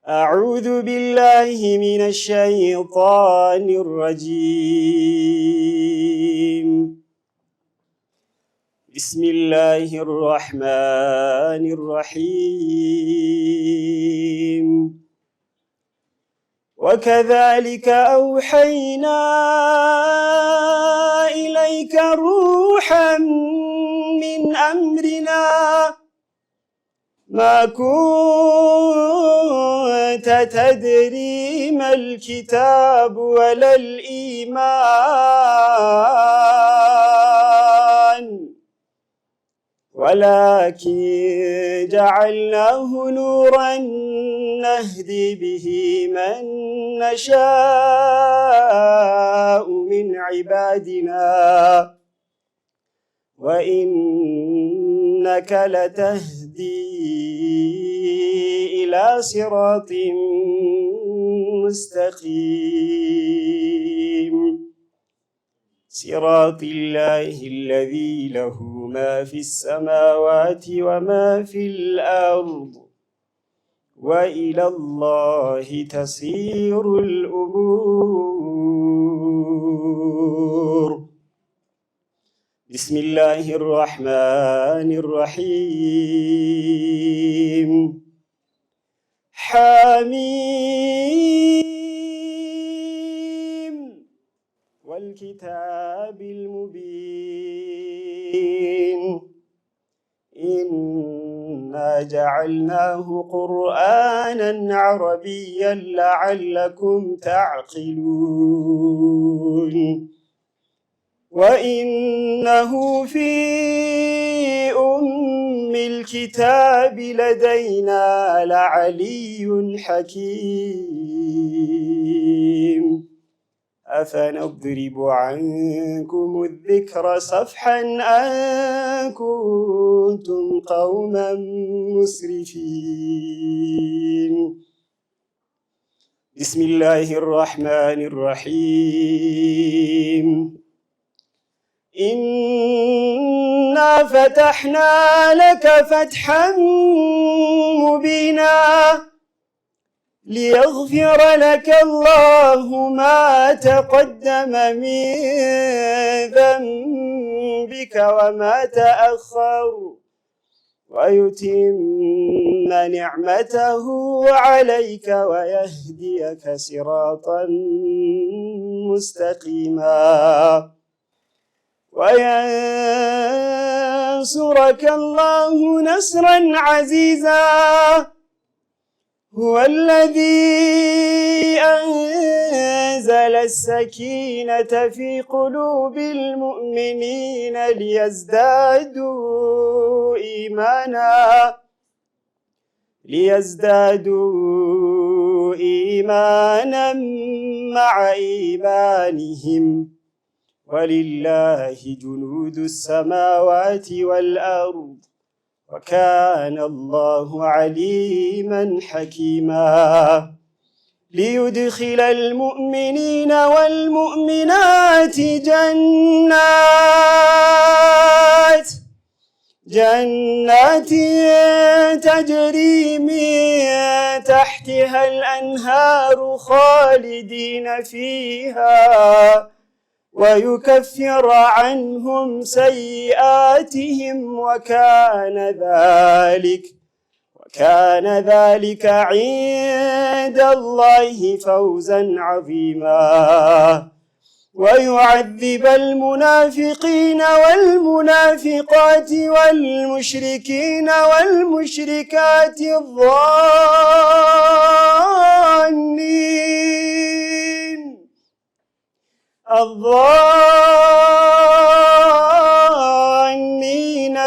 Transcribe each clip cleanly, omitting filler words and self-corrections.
أعوذ بالله من الشيطان الرجيم. بسم الله الرحمن الرحيم. وكذلك أوحينا إليك روحا من أمرنا ما كنت تدري ما الكتاب ولا الإيمان ولكن جعلناه نورا نهدي به من نشاء من عبادنا وإنك لتهدي إلى صراط مستقيم صراط الله الذي له ما في السماوات وما في الأرض وإلى الله تصير الأمور. بسم الله الرحمن الرحيم. حميم والكتاب المبين إنا جعلناه قرآنا عربيا لعلكم تعقلون وإنه في أم الكتاب لدينا لعلي حكيم أفنضرب عنكم الذكر صفحا أن كنتم قوما مسرفين. بسم الله الرحمن الرحيم. إنا فتحنا لك فتحا مبينا ليغفر لك الله ما تقدم من ذنبك وما تأخر ويتم نعمته عليك ويهديك صراطا مستقيما وينصرك الله نصرا عزيزا هو الذي أنزل السكينة في قلوب المؤمنين ليزدادوا إيمانا مع إيمانهم ولله جنود السماوات والأرض وكان الله عليما حكيما ليدخل المؤمنين والمؤمنات جنات تجري من تحتها الأنهار خالدين فيها ويكفر عنهم سيئاتهم وكان ذلك عند الله فوزا عظيما ويعذب المنافقين والمنافقات والمشركين والمشركات الظانين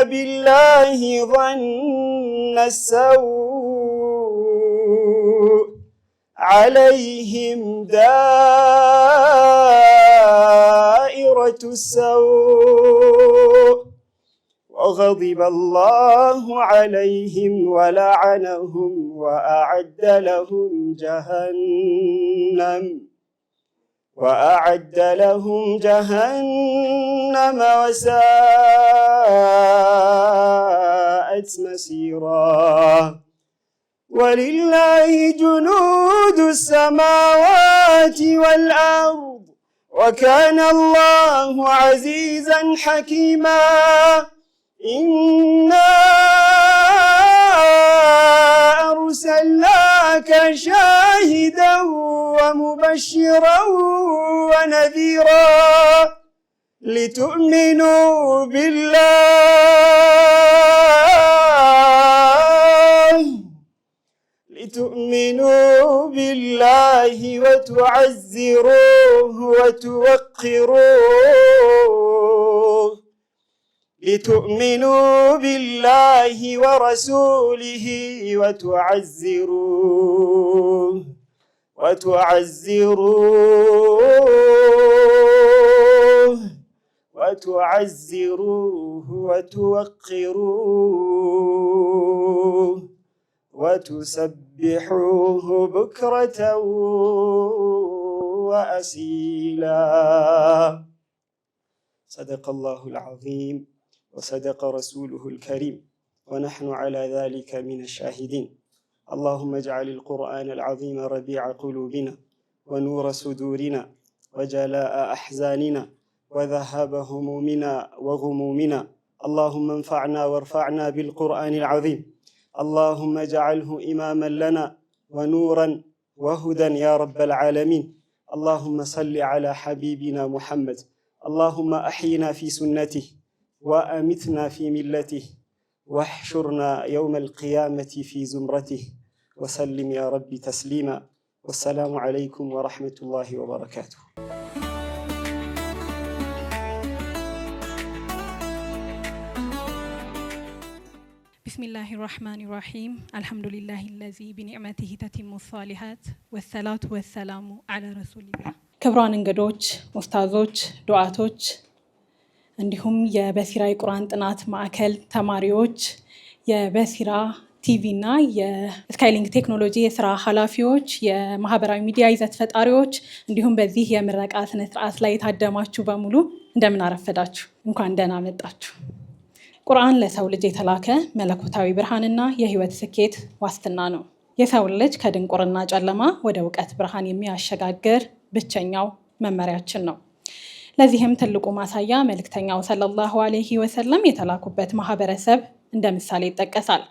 بالله ظن السوء عليهم دائرة السوء وغضب الله عليهم ولعنهم وأعد لهم جهنم وساءت مصيرا ولله جنود السماوات والأرض وكان الله عزيزا حكيما إنا أرسلناك شاهدا ومبشرا ونذيرا لتؤمنوا بالله وتعزروه وتوقروه لتؤمنوا بالله ورسوله وتعزروه وتوقروه وتسبحوه بكرة وأصيلا. صدق الله العظيم وصدق رسوله الكريم ونحن على ذلك من الشاهدين. اللهم اجعل القرآن العظيم ربيع قلوبنا ونور صدورنا وجلاء أحزاننا وذهاب همومنا وغمومنا. اللهم انفعنا وارفعنا بالقرآن العظيم. اللهم اجعله إماما لنا ونورا وهدى يا رب العالمين. اللهم صل على حبيبنا محمد. اللهم أحينا في سنته وأمتنا في ملته واحشرنا يوم القيامة في زمرته وسلم يا رب تسليما. والسلام عليكم ورحمة الله وبركاته. بسم الله الرحمن الرحيم. الحمد لله الذي بنعمته تتم الصالحات والصلاة والسلام على رسول الله። ክቡራን እንግዶች፣ ኡስታዞች፣ ዱዓቶች እንዲሁም የበሲራ የቁርአን ጥናት ማዕከል ተማሪዎች፣ የበሲራ ቲቪ እና የስካይሊንክ ቴክኖሎጂ የስራ ኃላፊዎች፣ የማህበራዊ ሚዲያ ይዘት ፈጣሪዎች እንዲሁም በዚህ የምረቃ ስነ ስርዓት ላይ የታደማችሁ በሙሉ እንደምን አረፈዳችሁ፣ እንኳን ደህና መጣችሁ። ቁርአን ለሰው ልጅ የተላከ መለኮታዊ ብርሃንና የህይወት ስኬት ዋስትና ነው። የሰው ልጅ ከድንቁርና ጨለማ ወደ እውቀት ብርሃን የሚያሸጋግር ብቸኛው መመሪያችን ነው። ለዚህም ትልቁ ማሳያ መልእክተኛው ሰለላሁ ዐለይሂ ወሰለም የተላኩበት ማህበረሰብ እንደ ምሳሌ ይጠቀሳል።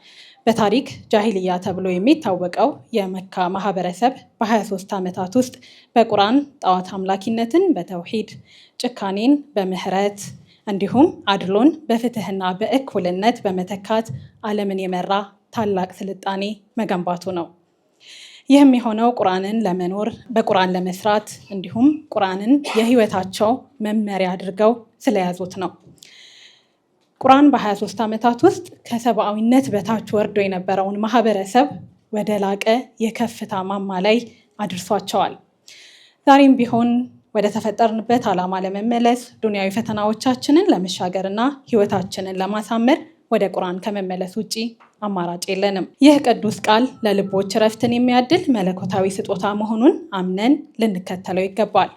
በታሪክ ጃሂልያ ተብሎ የሚታወቀው የመካ ማህበረሰብ በ23 ዓመታት ውስጥ በቁርአን ጣዖት አምላኪነትን በተውሂድ፣ ጭካኔን በምህረት እንዲሁም አድሎን በፍትህና በእኩልነት በመተካት ዓለምን የመራ ታላቅ ስልጣኔ መገንባቱ ነው። ይህም የሆነው ቁርአንን ለመኖር በቁርአን ለመስራት እንዲሁም ቁርአንን የህይወታቸው መመሪያ አድርገው ስለያዙት ነው። ቁርአን በ23 ዓመታት ውስጥ ከሰብአዊነት በታች ወርዶ የነበረውን ማህበረሰብ ወደ ላቀ የከፍታ ማማ ላይ አድርሷቸዋል። ዛሬም ቢሆን ወደ ተፈጠርንበት ዓላማ ለመመለስ ዱንያዊ ፈተናዎቻችንን ለመሻገርና ህይወታችንን ለማሳመር ወደ ቁርአን ከመመለስ ውጪ አማራጭ የለንም። ይህ ቅዱስ ቃል ለልቦች ረፍትን የሚያድል መለኮታዊ ስጦታ መሆኑን አምነን ልንከተለው ይገባል።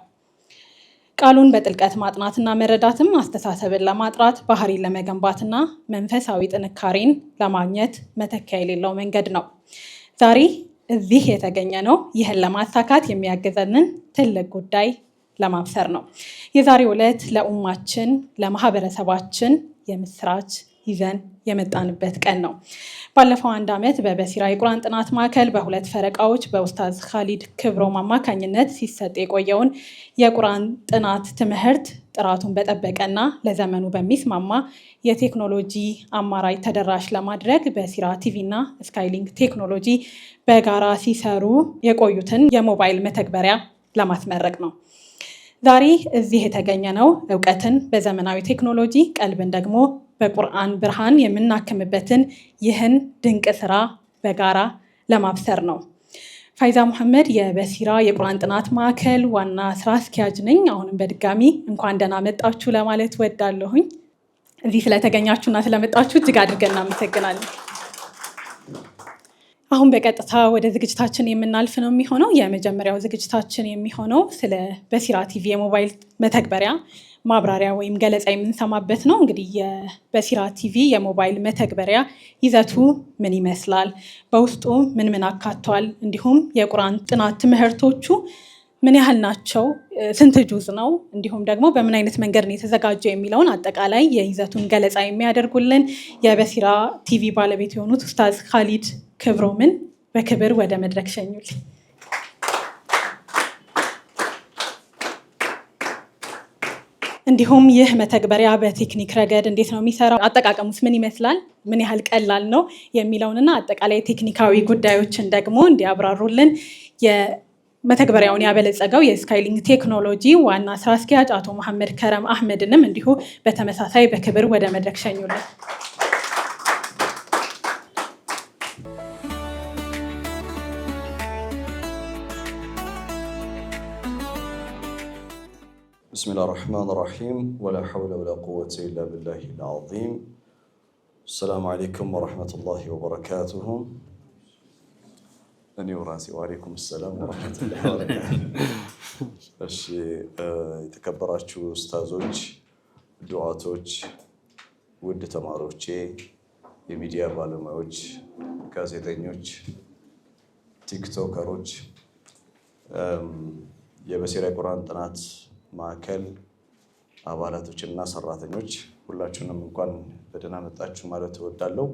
ቃሉን በጥልቀት ማጥናትና መረዳትም አስተሳሰብን ለማጥራት፣ ባህሪን ለመገንባትና መንፈሳዊ ጥንካሬን ለማግኘት መተኪያ የሌለው መንገድ ነው። ዛሬ እዚህ የተገኘ ነው ይህን ለማሳካት የሚያግዘንን ትልቅ ጉዳይ ለማብሰር ነው። የዛሬው ዕለት ለኡማችን ለማህበረሰባችን የምስራች ይዘን የመጣንበት ቀን ነው። ባለፈው 1 ዓመት በበሲራ የቁርአን ጥናት ማዕከል በሁለት ፈረቃዎች በኡስታዝ ካሊድ ክብሮም አማካኝነት ሲሰጥ የቆየውን የቁርአን ጥናት ትምህርት ጥራቱን በጠበቀና ለዘመኑ በሚስማማ የቴክኖሎጂ አማራጭ ተደራሽ ለማድረግ በሲራ ቲቪ እና ስካይሊንክ ቴክኖሎጂ በጋራ ሲሰሩ የቆዩትን የሞባይል መተግበሪያ ለማስመረቅ ነው። ዛሬ እዚህ የተገኘ ነው እውቀትን በዘመናዊ ቴክኖሎጂ ቀልብን ደግሞ በቁርአን ብርሃን የምናክምበትን ይህን ድንቅ ስራ በጋራ ለማብሰር ነው። ፋይዛ ሙሐመድ የበሲራ የቁርአን ጥናት ማዕከል ዋና ስራ አስኪያጅ ነኝ። አሁንም በድጋሚ እንኳን ደህና መጣችሁ ለማለት ወዳለሁኝ። እዚህ ስለተገኛችሁና ስለመጣችሁ እጅግ አድርገን እናመሰግናለን። አሁን በቀጥታ ወደ ዝግጅታችን የምናልፍ ነው የሚሆነው። የመጀመሪያው ዝግጅታችን የሚሆነው ስለ በሲራ ቲቪ የሞባይል መተግበሪያ ማብራሪያ ወይም ገለጻ የምንሰማበት ነው። እንግዲህ የበሲራ ቲቪ የሞባይል መተግበሪያ ይዘቱ ምን ይመስላል፣ በውስጡ ምን ምን አካቷል፣ እንዲሁም የቁርአን ጥናት ትምህርቶቹ ምን ያህል ናቸው፣ ስንት ጁዝ ነው፣ እንዲሁም ደግሞ በምን አይነት መንገድ ነው የተዘጋጀው የሚለውን አጠቃላይ የይዘቱን ገለጻ የሚያደርጉልን የበሲራ ቲቪ ባለቤት የሆኑት ኡስታዝ ካሊድ ክብሮምን በክብር ወደ መድረክ ሸኙልኝ። እንዲሁም ይህ መተግበሪያ በቴክኒክ ረገድ እንዴት ነው የሚሰራው፣ አጠቃቀሙስ ምን ይመስላል፣ ምን ያህል ቀላል ነው የሚለውንና አጠቃላይ ቴክኒካዊ ጉዳዮችን ደግሞ እንዲያብራሩልን መተግበሪያውን ያበለጸገው የስካይሊንክ ቴክኖሎጂ ዋና ስራ አስኪያጅ አቶ መሐመድ ከረም አህመድንም እንዲሁ በተመሳሳይ በክብር ወደ መድረክ ሸኙልን። ብስሚላህ ራህማን ራሂም ወላ ሐውለ ወላ ቁወተ ኢላ ቢላሂል ዐዚም። ሰላም አለይኩም ወረሕመቱላሂ ወበረካቱሁ። እኔው ራሴ ወአለይኩም ሰላም ወረሕመቱላሂ ወበረካቱሁ። እሺ፣ የተከበራችሁ ኡስታዞች፣ ዱዓቶች፣ ውድ ተማሪዎቼ፣ የሚዲያ ባለሙያዎች፣ ጋዜጠኞች፣ ቲክቶከሮች፣ የበሲራ ቁርአን ጥናት ማዕከል አባላቶችና ሰራተኞች ሁላችሁንም እንኳን በደህና መጣችሁ ማለት እወዳለሁ።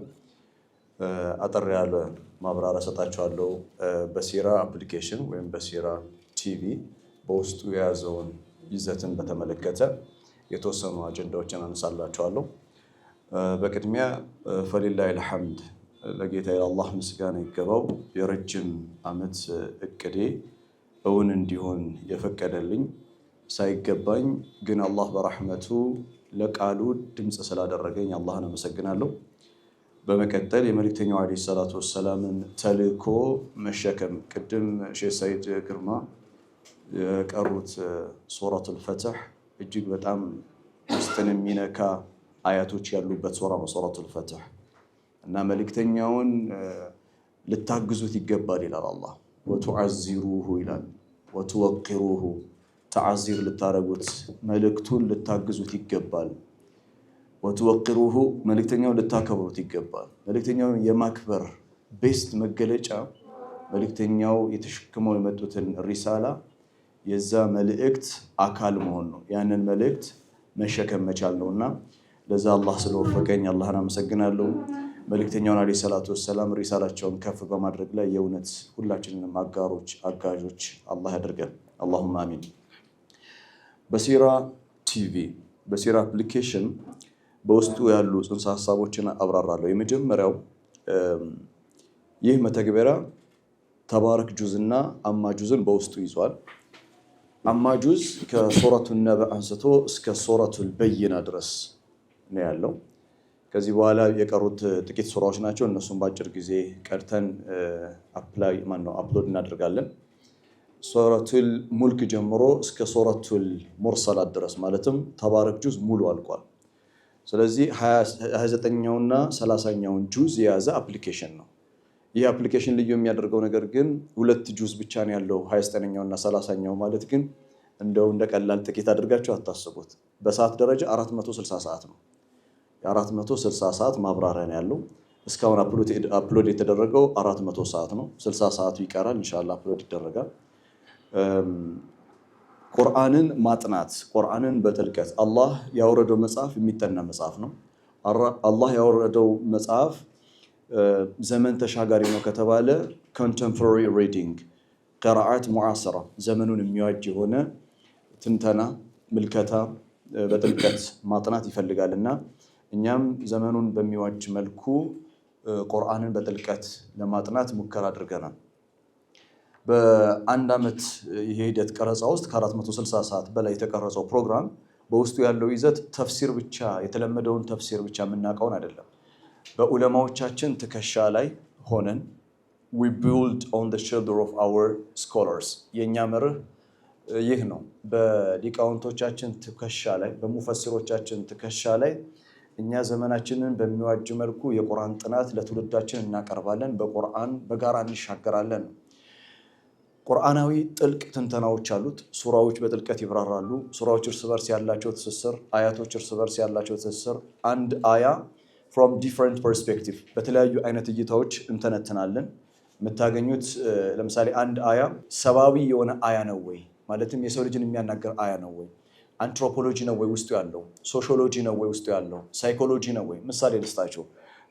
አጠር ያለ ማብራሪያ ሰጣችኋለሁ። በሲራ አፕሊኬሽን ወይም በሲራ ቲቪ በውስጡ የያዘውን ይዘትን በተመለከተ የተወሰኑ አጀንዳዎችን አነሳላችኋለሁ። በቅድሚያ ፈሊላሂል ሐምድ፣ ለጌታዬ አላህ ምስጋና ይገባው። የረጅም ዓመት እቅዴ እውን እንዲሆን የፈቀደልኝ ሳይገባኝ ግን አላህ በረሕመቱ ለቃሉ ድምፅ ስላደረገኝ አላህን አመሰግናለሁ። በመቀጠል የመልእክተኛው ዓለይሂ ሰላቱ ወሰላምን ተልእኮ መሸከም፣ ቅድም ሼህ ሰይድ ግርማ የቀሩት ሱረቱል ፈትሕ እጅግ በጣም ውስጥን የሚነካ አያቶች ያሉበት ሱራ ነው ሱረቱል ፈትሕ እና መልእክተኛውን ልታግዙት ይገባል ይላል አላህ። ወቱዓዚሩሁ ይላል፣ ወቱወቂሩሁ ተዓዚር ልታረጉት መልእክቱን ልታግዙት ይገባል። ወትወቂሩሁ መልእክተኛውን ልታከብሩት ይገባል። መልእክተኛውን የማክበር ቤስት መገለጫ መልእክተኛው የተሸክመው የመጡትን ሪሳላ የዛ መልእክት አካል መሆን ነው። ያንን መልእክት መሸከም መቻል ነውና ለዛ አላህ ስለወፈቀኝ አላህን አመሰግናለሁ። መልእክተኛውን ዓለይሂ ሰላቱ ወሰላም ሪሳላቸውን ከፍ በማድረግ ላይ የእውነት ሁላችንንም አጋሮች አጋዦች አላህ ያደርገን። አላሁማ አሚን። በሲራ ቲቪ በሲራ አፕሊኬሽን በውስጡ ያሉ ጽንሰ ሀሳቦችን አብራራለሁ። የመጀመሪያው ይህ መተግበሪያ ተባረክ ጁዝ እና አማ ጁዝን በውስጡ ይዟል። አማ ጁዝ ከሱረቱ ነብእ አንስቶ እስከ ሱረቱል በይና ድረስ ነው ያለው። ከዚህ በኋላ የቀሩት ጥቂት ሱራዎች ናቸው። እነሱም በአጭር ጊዜ ቀድተን አፕሎድ እናደርጋለን። ሱረቱል ሙልክ ጀምሮ እስከ ሱረቱል ሙርሰላት ድረስ ማለትም ተባረክ ጁዝ ሙሉ አልቋል። ስለዚህ 29ኛውና 30ኛውን ጁዝ የያዘ አፕሊኬሽን ነው። ይህ አፕሊኬሽን ልዩ የሚያደርገው ነገር ግን 2 ጁዝ ብቻ ነው ያለው። 29ኛውና 30ኛው ማለት ግን እንደው እንደቀላል ጥቂት አድርጋችሁ አታስቡት። በሰዓት ደረጃ 460 ሰዓት ነው። የ460 ሰዓት ማብራሪያ ነው ያለው። እስካሁን አፕሎድ የተደረገው 400 ሰዓት ነው። 60 ሰዓቱ ይቀራል፣ ኢንሻአላህ አፕሎድ ይደረጋል። ቁርአንን ማጥናት፣ ቁርአንን በጥልቀት አላህ ያወረደው መጽሐፍ የሚጠና መጽሐፍ ነው። አላህ ያወረደው መጽሐፍ ዘመን ተሻጋሪ ነው ከተባለ ኮንቴምፖራሪ ሪዲንግ ቅራአት ሙዓሰራ ዘመኑን የሚዋጅ የሆነ ትንተና ምልከታ በጥልቀት ማጥናት ይፈልጋልና እኛም ዘመኑን በሚዋጅ መልኩ ቁርአንን በጥልቀት ለማጥናት ሙከራ አድርገናል። በአንድ ዓመት የሂደት ቀረጻ ውስጥ ከ460 ሰዓት በላይ የተቀረጸው ፕሮግራም በውስጡ ያለው ይዘት ተፍሲር ብቻ የተለመደውን ተፍሲር ብቻ የምናውቀውን አይደለም። በዑለማዎቻችን ትከሻ ላይ ሆነን we build on the shoulder of our scholars የኛ መርህ ይህ ነው። በሊቃውንቶቻችን ትከሻ ላይ በሙፈሲሮቻችን ትከሻ ላይ እኛ ዘመናችንን በሚዋጅ መልኩ የቁርአን ጥናት ለትውልዳችን እናቀርባለን። በቁርአን በጋራ እንሻገራለን። ቁርአናዊ ጥልቅ ትንተናዎች አሉት። ሱራዎች በጥልቀት ይብራራሉ። ሱራዎች እርስ በርስ ያላቸው ትስስር፣ አያቶች እርስ በርስ ያላቸው ትስስር፣ አንድ አያ from different perspective በተለያዩ አይነት እይታዎች እንተነትናለን። የምታገኙት ለምሳሌ አንድ አያ ሰባዊ የሆነ አያ ነው ወይ ማለትም የሰው ልጅን የሚያናገር አያ ነው ወይ፣ አንትሮፖሎጂ ነው ወይ ውስጡ ያለው፣ ሶሺዮሎጂ ነው ወይ ውስጡ ያለው፣ ሳይኮሎጂ ነው ወይ። ምሳሌ ልስጣችሁ።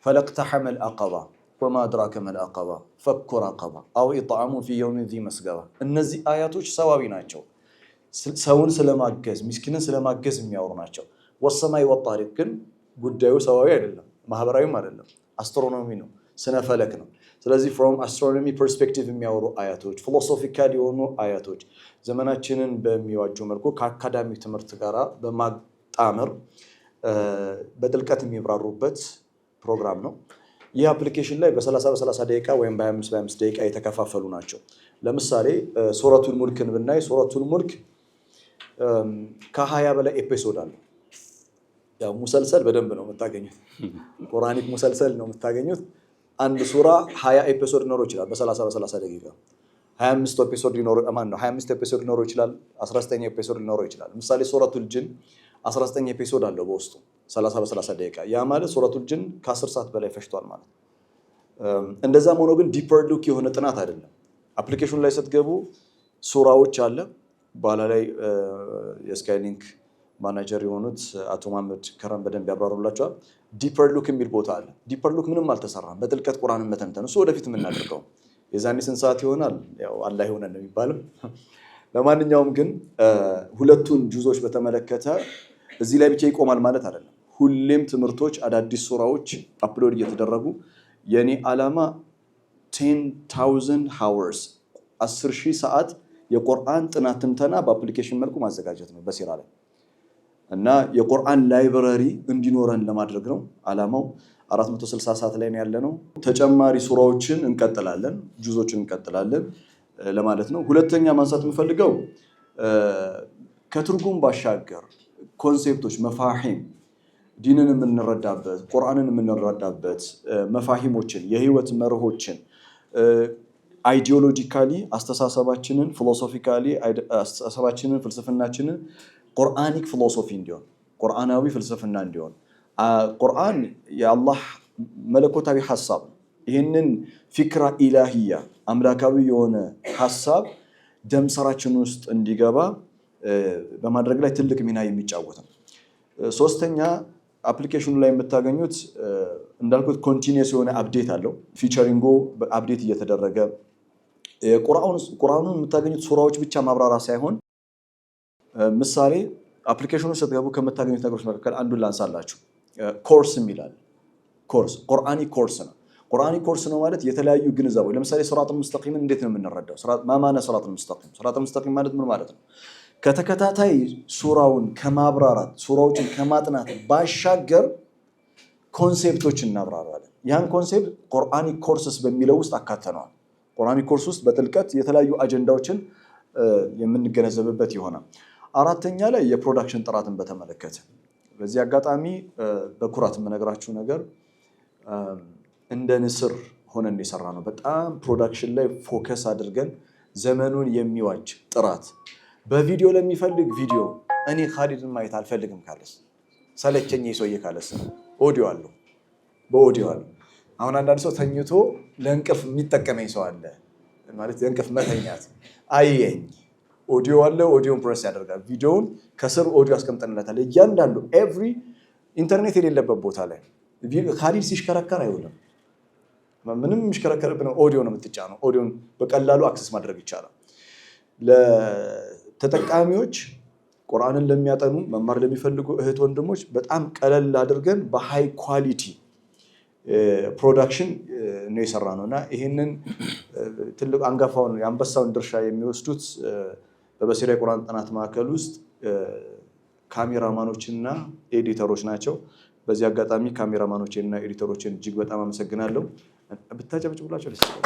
فلقتحم العقبة وما أدراك ما العقبة فك رقبة أو إطعام في يوم ذي مسغبة። እነዚህ አያቶች ሰዋዊ ናቸው። ሰውን ስለማገዝ ምስኪንን ስለማገዝ የሚያወሩ ናቸው። والسماء والطارق ግን ጉዳዩ ሰዋዊ አይደለም፣ ማህበራዊም አይደለም፣ አስትሮኖሚ ነው፣ ስነ ፈለክ ነው። ስለዚህ from astronomy perspective የሚያወሩ አያቶች፣ ፊሎሶፊካል የሆኑ አያቶች ዘመናችንን በሚዋጁ መልኩ ከአካዳሚ ትምህርት ጋር በማጣመር በጥልቀት የሚብራሩበት ፕሮግራም ነው። ይህ አፕሊኬሽን ላይ በ30 ደቂቃ ወይም በ25 ደቂቃ የተከፋፈሉ ናቸው። ለምሳሌ ሱረቱል ሙልክን ብናይ ሱረቱል ሙልክ ከ20 በላይ ኤፒሶድ አለው። ያው ሙሰልሰል በደንብ ነው የምታገኙት፣ ቁርአኒክ ሙሰልሰል ነው የምታገኙት። አንድ ሱራ 20 ኤፒሶድ ሊኖረው ይችላል በ30 ደቂቃ። 25 ኤፒሶድ ሊኖረው ይችላል፣ 19 ኤፒሶድ ሊኖረው ይችላል። ለምሳሌ ሱረቱል ጅን 19 ኤፒሶድ አለው በውስጡ 30 ደቂቃ። ያ ማለት ሱረቱል ጅን ከ10 ሰዓት በላይ ፈጅቷል ማለት። እንደዛም ሆኖ ግን ዲፐር ሉክ የሆነ ጥናት አይደለም። አፕሊኬሽኑ ላይ ስትገቡ ሱራዎች አለ። በኋላ ላይ የስካይሊንክ ማናጀር የሆኑት አቶ መሐመድ ከረም በደንብ ያብራሩላቸዋል። ዲፐር ሉክ የሚል ቦታ አለ። ዲፐር ሉክ ምንም አልተሰራም፣ በጥልቀት ቁርአንን መተንተን እሱ ወደፊት የምናደርገው የዛኔ ስንት ሰዓት ይሆናል ያው አላህ ይሆነን ነው የሚባለው። ለማንኛውም ግን ሁለቱን ጁዞች በተመለከተ እዚህ ላይ ብቻ ይቆማል ማለት አይደለም። ሁሌም ትምህርቶች አዳዲስ ሱራዎች አፕሎድ እየተደረጉ የኔ ዓላማ 10,000 hours 10,000 ሰዓት የቁርአን ጥናት ትንተና በአፕሊኬሽን መልኩ ማዘጋጀት ነው በሲራ ላይ እና የቁርአን ላይብረሪ እንዲኖረን ለማድረግ ነው ዓላማው። 460 ሰዓት ላይ ነው ያለነው። ተጨማሪ ሱራዎችን እንቀጥላለን፣ ጁዞችን እንቀጥላለን ለማለት ነው። ሁለተኛ ማንሳት የምፈልገው ከትርጉም ባሻገር ኮንሴፕቶች፣ መፋሂም ዲንን የምንረዳበት ቁርአንን የምንረዳበት መፋሂሞችን፣ የህይወት መርሆችን አይዲዮሎጂካሊ አስተሳሰባችንን፣ ፊሎሶፊካሊ አስተሳሰባችንን፣ ፍልስፍናችንን ቁርአኒክ ፊሎሶፊ እንዲሆን፣ ቁርአናዊ ፍልስፍና እንዲሆን። ቁርአን የአላህ መለኮታዊ ሐሳብ ይህንን ፊክራ ኢላሂያ አምላካዊ የሆነ ሐሳብ ደምሰራችን ውስጥ እንዲገባ በማድረግ ላይ ትልቅ ሚና የሚጫወት ነው። ሶስተኛ አፕሊኬሽኑ ላይ የምታገኙት እንዳልኩት ኮንቲኒየስ የሆነ አፕዴት አለው። ፊቸሪንጎ አፕዴት እየተደረገ ቁርአኑን የምታገኙት ሱራዎች ብቻ ማብራራ ሳይሆን ምሳሌ አፕሊኬሽኑ ስትገቡ ከምታገኙት ነገሮች መካከል አንዱን ላንሳላችሁ። ኮርስ የሚላል ኮርስ ቁርአኒ ኮርስ ነው። ቁርአኒ ኮርስ ነው ማለት የተለያዩ ግንዛቤዎች። ለምሳሌ ሲራጡል ሙስተቂምን እንዴት ነው የምንረዳው? ማማነ ሲራጡል ሙስተቂም፣ ሲራጡል ሙስተቂም ማለት ምን ማለት ነው? ከተከታታይ ሱራውን ከማብራራት ሱራዎችን ከማጥናት ባሻገር ኮንሴፕቶችን እናብራራለን። ያን ኮንሴፕት ቁርአኒ ኮርስስ በሚለው ውስጥ አካተነዋል። ቁርአኒ ኮርስ ውስጥ በጥልቀት የተለያዩ አጀንዳዎችን የምንገነዘብበት ይሆናል። አራተኛ ላይ የፕሮዳክሽን ጥራትን በተመለከተ በዚህ አጋጣሚ በኩራት የምነግራችሁ ነገር እንደ ንስር ሆነን የሰራ ነው። በጣም ፕሮዳክሽን ላይ ፎከስ አድርገን ዘመኑን የሚዋጅ ጥራት በቪዲዮ ለሚፈልግ ቪዲዮ እኔ ኻሊድን ማየት አልፈልግም ካለስ ሰለቸኝ ይሶየ ካለስ ኦዲዮ አለው፣ በኦዲዮ አለው። አሁን አንዳንድ ሰው ተኝቶ ለእንቅልፍ የሚጠቀመኝ ሰው አለ ማለት የእንቅልፍ መተኛት አየኝ ኦዲዮ አለ፣ ኦዲዮን ፕሬስ ያደርጋል። ቪዲዮውን ከስር ኦዲዮ አስቀምጠንለታል። እያንዳንዱ ኤቭሪ ኢንተርኔት የሌለበት ቦታ ላይ ኻሊድ ሲሽከረከር አይውልም። ምንም የሚሽከረከርብን ኦዲዮ ነው የምትጫነው። ኦዲዮን በቀላሉ አክሰስ ማድረግ ይቻላል። ለተጠቃሚዎች ቁርአንን ለሚያጠኑ መማር ለሚፈልጉ እህት ወንድሞች በጣም ቀለል አድርገን በሃይ ኳሊቲ ፕሮዳክሽን ነው የሰራ ነው እና ይህንን ትልቅ አንጋፋውን የአንበሳውን ድርሻ የሚወስዱት በበሲራ የቁርአን ጥናት ማዕከል ውስጥ ካሜራማኖችና ኤዲተሮች ናቸው። በዚህ አጋጣሚ ካሜራማኖችና ኤዲተሮችን እጅግ በጣም አመሰግናለሁ። ብታጨብጭቡላቸው ደስ ይላል።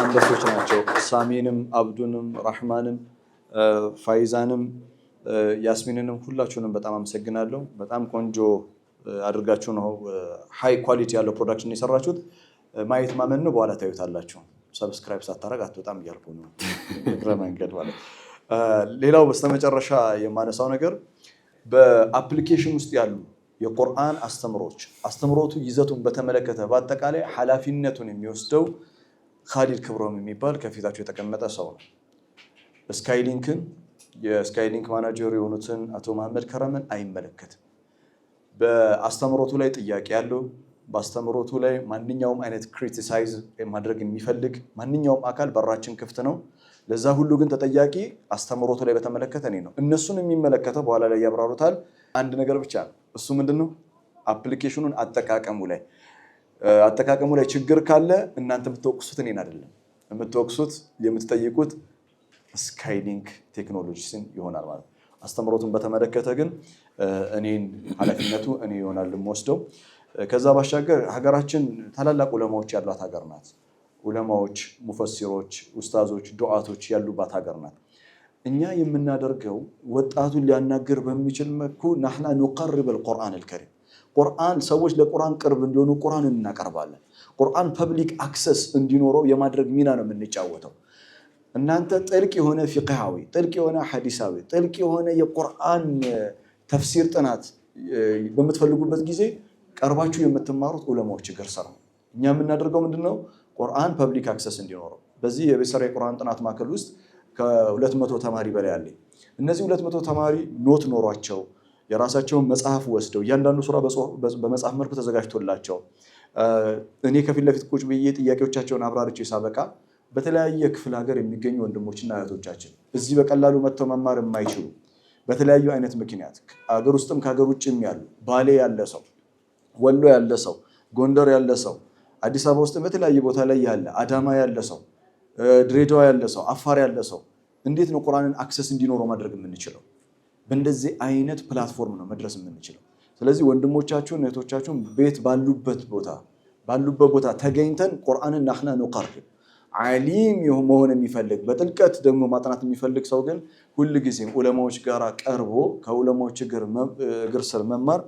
አንበሶች ናቸው። ሳሚንም፣ አብዱንም፣ ራህማንም፣ ፋይዛንም፣ ያስሚንንም ሁላችሁንም በጣም አመሰግናለሁ። በጣም ቆንጆ አድርጋችሁ ነው ሃይ ኳሊቲ ያለው ፕሮዳክሽን የሰራችሁት። ማየት ማመን ነው። በኋላ ታዩታላችሁ። ሰብስክራይብ ሳታረግ አትወጣም እያልኩ ነው መንገድ ማለት። ሌላው በስተመጨረሻ የማነሳው ነገር በአፕሊኬሽን ውስጥ ያሉ የቁርአን አስተምሮቱ ይዘቱን በተመለከተ በአጠቃላይ ኃላፊነቱን የሚወስደው ካሊድ ክብሮም የሚባል ከፊታቸው የተቀመጠ ሰው ነው። የስካይሊንክ ማናጀር የሆኑትን አቶ መሐመድ ከረምን አይመለከትም። በአስተምሮቱ ላይ ጥያቄ ያለው በአስተምሮቱ ላይ ማንኛውም አይነት ክሪቲሳይዝ ማድረግ የሚፈልግ ማንኛውም አካል በራችን ክፍት ነው። ለዛ ሁሉ ግን ተጠያቂ አስተምሮቱ ላይ በተመለከተ እኔ ነው። እነሱን የሚመለከተው በኋላ ላይ ያብራሩታል አንድ ነገር ብቻ ነው። እሱ ምንድነው? አፕሊኬሽኑን አጠቃቀሙ ላይ ችግር ካለ እናንተ የምትወቅሱት እኔን አይደለም። የምትወቅሱት የምትጠይቁት ስካይሊንክ ቴክኖሎጂስን ይሆናል ማለት ነው። አስተምሮቱን በተመለከተ ግን ኃላፊነቱ እኔ ይሆናል የምወስደው። ከዛ ባሻገር ሀገራችን ታላላቅ ዑለማዎች ያሏት ሀገር ናት። ዑለማዎች፣ ሙፈሲሮች፣ ኡስታዞች፣ ዱዓቶች ያሉባት ሀገር ናት። እኛ የምናደርገው ወጣቱን ሊያናግር በሚችል መልኩ ናህና ኑቀርብ አልቁርአን አልከሪም ቁርአን ሰዎች ለቁርአን ቅርብ እንዲሆኑ ቁርአንን እናቀርባለን። ቁርአን ፐብሊክ አክሰስ እንዲኖረው የማድረግ ሚና ነው የምንጫወተው። እናንተ ጥልቅ የሆነ ፊቅሃዊ፣ ጥልቅ የሆነ ሐዲሳዊ፣ ጥልቅ የሆነ የቁርአን ተፍሲር ጥናት በምትፈልጉበት ጊዜ ቀርባችሁ የምትማሩት ዑለማዎች እግር ስር ነው። እኛ የምናደርገው ምንድነው? ቁርአን ፐብሊክ አክሰስ እንዲኖረው። በዚህ የቤሰራ የቁርአን ጥናት ማዕከል ውስጥ ከ200 ተማሪ በላይ አለ። እነዚህ 200 ተማሪ ኖት ኖሯቸው የራሳቸውን መጽሐፍ ወስደው እያንዳንዱ ሱራ በመጽሐፍ መልኩ ተዘጋጅቶላቸው እኔ ከፊት ለፊት ቁጭ ብዬ ጥያቄዎቻቸውን አብራርቼ ሳበቃ በተለያየ ክፍለ ሀገር የሚገኙ ወንድሞችና እህቶቻችን እዚህ በቀላሉ መጥተው መማር የማይችሉ በተለያዩ አይነት ምክንያት አገር ውስጥም ከሀገር ውጭም ያሉ ባሌ ያለ ሰው፣ ወሎ ያለ ሰው፣ ጎንደር ያለ ሰው፣ አዲስ አበባ ውስጥ በተለያየ ቦታ ላይ ያለ፣ አዳማ ያለ ሰው፣ ድሬዳዋ ያለ ሰው፣ አፋር ያለ ሰው እንዴት ነው ቁርአንን አክሰስ እንዲኖረው ማድረግ የምንችለው? በእንደዚህ አይነት ፕላትፎርም ነው መድረስ የምንችለው። ስለዚህ ወንድሞቻችሁን እህቶቻችሁን ቤት ባሉበት ቦታ ተገኝተን ቁርአንን ናህና ኑቀርብ ዓሊም መሆን የሚፈልግ በጥልቀት ደግሞ ማጥናት የሚፈልግ ሰው ግን ሁልጊዜም ዑለማዎች ጋር ቀርቦ ከዑለማዎች እግር ስር መማር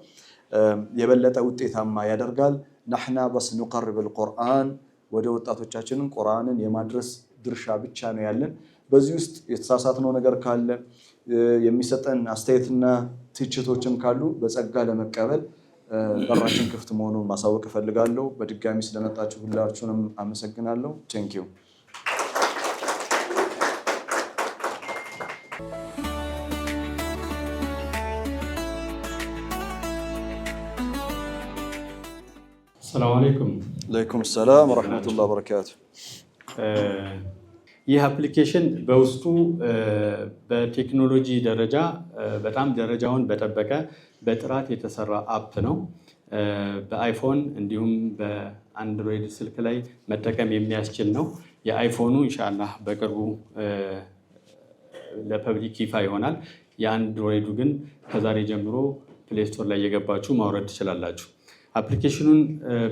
የበለጠ ውጤታማ ያደርጋል። ናህና በስ ኑቀርብ አልቁርአን ወደ ወጣቶቻችንን ቁርአንን የማድረስ ድርሻ ብቻ ነው ያለን። በዚህ ውስጥ የተሳሳትነው ነገር ካለ የሚሰጠን አስተያየትና ትችቶችም ካሉ በጸጋ ለመቀበል በራችን ክፍት መሆኑን ማሳወቅ እፈልጋለሁ። በድጋሚ ስለመጣችሁ ሁላችሁንም አመሰግናለሁ። ቴንኪው። ሰላም አለይኩም። ወአለይኩም ሰላም ወራህመቱላሂ ወበረካቱ። ይህ አፕሊኬሽን በውስጡ በቴክኖሎጂ ደረጃ በጣም ደረጃውን በጠበቀ በጥራት የተሰራ አፕ ነው። በአይፎን እንዲሁም በአንድሮይድ ስልክ ላይ መጠቀም የሚያስችል ነው። የአይፎኑ ኢንሻአላህ በቅርቡ ለፐብሊክ ይፋ ይሆናል። የአንድሮይዱ ግን ከዛሬ ጀምሮ ፕሌይ ስቶር ላይ የገባችሁ ማውረድ ትችላላችሁ። አፕሊኬሽኑን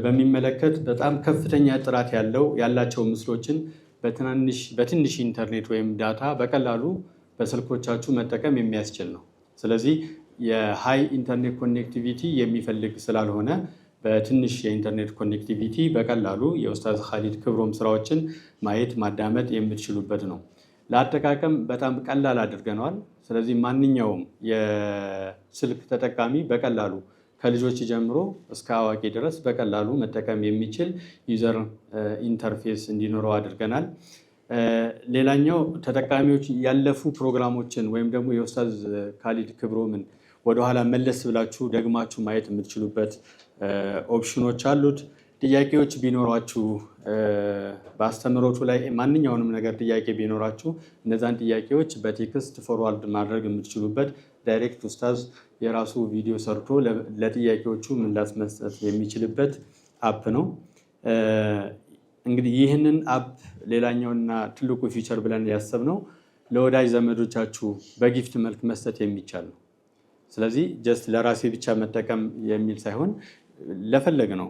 በሚመለከት በጣም ከፍተኛ ጥራት ያላቸው ምስሎችን በትንሽ ኢንተርኔት ወይም ዳታ በቀላሉ በስልኮቻችሁ መጠቀም የሚያስችል ነው። ስለዚህ የሃይ ኢንተርኔት ኮኔክቲቪቲ የሚፈልግ ስላልሆነ በትንሽ የኢንተርኔት ኮኔክቲቪቲ በቀላሉ የኡስታዝ ካሊድ ክብሮም ስራዎችን ማየት ማዳመጥ የምትችሉበት ነው። ለአጠቃቀም በጣም ቀላል አድርገነዋል። ስለዚህ ማንኛውም የስልክ ተጠቃሚ በቀላሉ ከልጆች ጀምሮ እስከ አዋቂ ድረስ በቀላሉ መጠቀም የሚችል ዩዘር ኢንተርፌስ እንዲኖረው አድርገናል። ሌላኛው ተጠቃሚዎች ያለፉ ፕሮግራሞችን ወይም ደግሞ የኡስታዝ ካሊድ ክብሮምን ወደኋላ መለስ ብላችሁ ደግማችሁ ማየት የምትችሉበት ኦፕሽኖች አሉት። ጥያቄዎች ቢኖራችሁ በአስተምሮቱ ላይ ማንኛውንም ነገር ጥያቄ ቢኖራችሁ እነዛን ጥያቄዎች በቴክስት ፎርዋርድ ማድረግ የምትችሉበት ዳይሬክት ኡስታዝ የራሱ ቪዲዮ ሰርቶ ለጥያቄዎቹ ምላሽ መስጠት የሚችልበት አፕ ነው። እንግዲህ ይህንን አፕ ሌላኛውና ትልቁ ፊቸር ብለን ያሰብነው ለወዳጅ ዘመዶቻችሁ በጊፍት መልክ መስጠት የሚቻል ነው። ስለዚህ ጀስት ለራሴ ብቻ መጠቀም የሚል ሳይሆን ለፈለግ ነው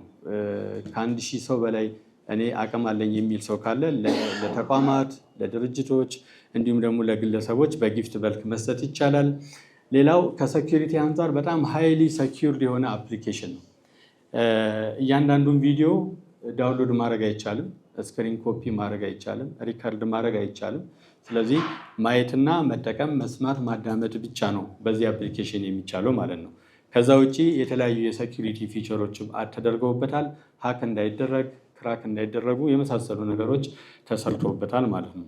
ከ1000 ሰው በላይ እኔ አቅም አለኝ የሚል ሰው ካለ ለተቋማት፣ ለድርጅቶች እንዲሁም ደግሞ ለግለሰቦች በጊፍት መልክ መስጠት ይቻላል። ሌላው ከሴኩሪቲ አንጻር በጣም ሃይሊ ሴኩርድ የሆነ አፕሊኬሽን ነው። እያንዳንዱን ቪዲዮ ዳውንሎድ ማድረግ አይቻልም፣ ስክሪን ኮፒ ማድረግ አይቻልም፣ ሪከርድ ማድረግ አይቻልም። ስለዚህ ማየትና መጠቀም፣ መስማት፣ ማዳመጥ ብቻ ነው በዚህ አፕሊኬሽን የሚቻለው ማለት ነው። ከዛ ውጪ የተለያዩ የሴኩሪቲ ፊቸሮች ተደርገውበታል። ሀክ እንዳይደረግ፣ ክራክ እንዳይደረጉ የመሳሰሉ ነገሮች ተሰርቶበታል ማለት ነው።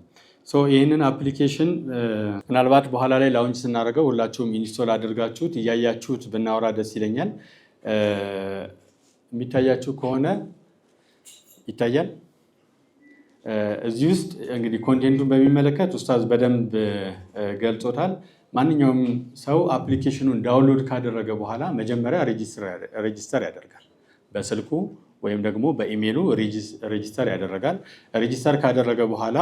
ይህንን አፕሊኬሽን ምናልባት በኋላ ላይ ላውንች ስናደርገው ሁላችሁም ኢንስቶል አድርጋችሁት እያያችሁት ብናወራ ደስ ይለኛል። የሚታያችሁ ከሆነ ይታያል። እዚህ ውስጥ እንግዲህ ኮንቴንቱን በሚመለከት ኡስታዝ በደንብ ገልጾታል። ማንኛውም ሰው አፕሊኬሽኑን ዳውንሎድ ካደረገ በኋላ መጀመሪያ ሬጂስተር ያደርጋል። በስልኩ ወይም ደግሞ በኢሜይሉ ሬጂስተር ያደረጋል። ሬጂስተር ካደረገ በኋላ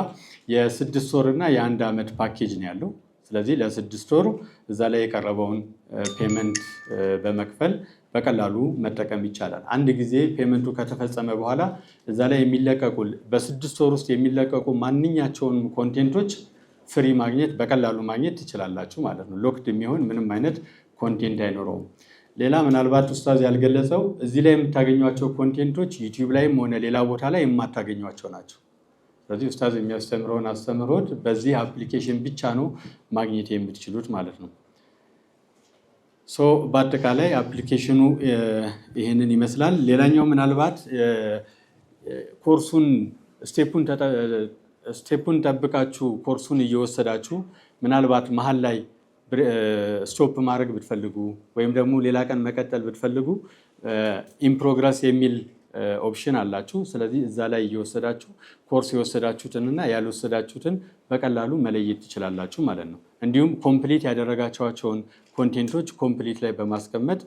የ6 ወር እና የ1 ዓመት ፓኬጅ ነው ያለው። ስለዚህ ለ6 ወር እዛ ላይ የቀረበውን ፔመንት በመክፈል በቀላሉ መጠቀም ይቻላል። አንድ ጊዜ ፔመንቱ ከተፈጸመ በኋላ እዛ ላይ የሚለቀቁ በ6 ወር ውስጥ የሚለቀቁ ማንኛቸውን ኮንቴንቶች ፍሪ ማግኘት በቀላሉ ማግኘት ትችላላችሁ ማለት ነው። ሎክድ የሚሆን ምንም አይነት ኮንቴንት አይኖረውም። ሌላ ምናልባት ኡስታዝ ያልገለጸው እዚህ ላይ የምታገኟቸው ኮንቴንቶች ዩቲዩብ ላይም ሆነ ሌላ ቦታ ላይ የማታገኟቸው ናቸው። ስለዚህ ኡስታዝ የሚያስተምረውን አስተምሮት በዚህ አፕሊኬሽን ብቻ ነው ማግኘት የምትችሉት ማለት ነው። በአጠቃላይ አፕሊኬሽኑ ይህንን ይመስላል። ሌላኛው ምናልባት ኮርሱን ስቴፑን ጠብቃችሁ ኮርሱን እየወሰዳችሁ ምናልባት መሀል ላይ ስቶፕ ማድረግ ብትፈልጉ ወይም ደግሞ ሌላ ቀን መቀጠል ብትፈልጉ ኢንፕሮግረስ የሚል ኦፕሽን አላችሁ። ስለዚህ እዛ ላይ እየወሰዳችሁ ኮርስ የወሰዳችሁትንና ያልወሰዳችሁትን በቀላሉ መለየት ትችላላችሁ ማለት ነው። እንዲሁም ኮምፕሊት ያደረጋቸዋቸውን ኮንቴንቶች ኮምፕሊት ላይ በማስቀመጥ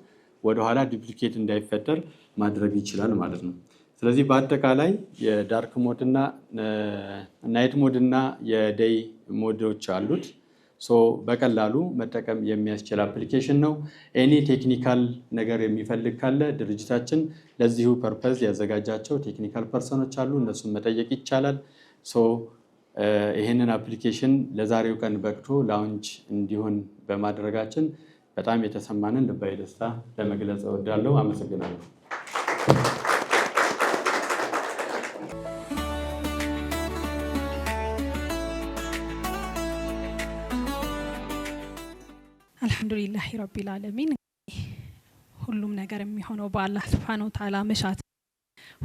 ወደኋላ ዱፕሊኬት እንዳይፈጠር ማድረግ ይችላል ማለት ነው። ስለዚህ በአጠቃላይ የዳርክ ሞድ እና ናይት ሞድ እና የዴይ ሞዶች አሉት። በቀላሉ መጠቀም የሚያስችል አፕሊኬሽን ነው። ኤኒ ቴክኒካል ነገር የሚፈልግ ካለ ድርጅታችን ለዚሁ ፐርፐዝ ያዘጋጃቸው ቴክኒካል ፐርሰኖች አሉ፣ እነሱን መጠየቅ ይቻላል። ይህንን አፕሊኬሽን ለዛሬው ቀን በቅቶ ላውንች እንዲሆን በማድረጋችን በጣም የተሰማንን ልባዊ ደስታ ለመግለጽ እወዳለሁ። አመሰግናለሁ። አልሐምዱሊላህ ረቢል ዓለሚን። ሁሉም ነገር የሚሆነው በአላህ ሱብሓነሁ ወተዓላ መሻት፣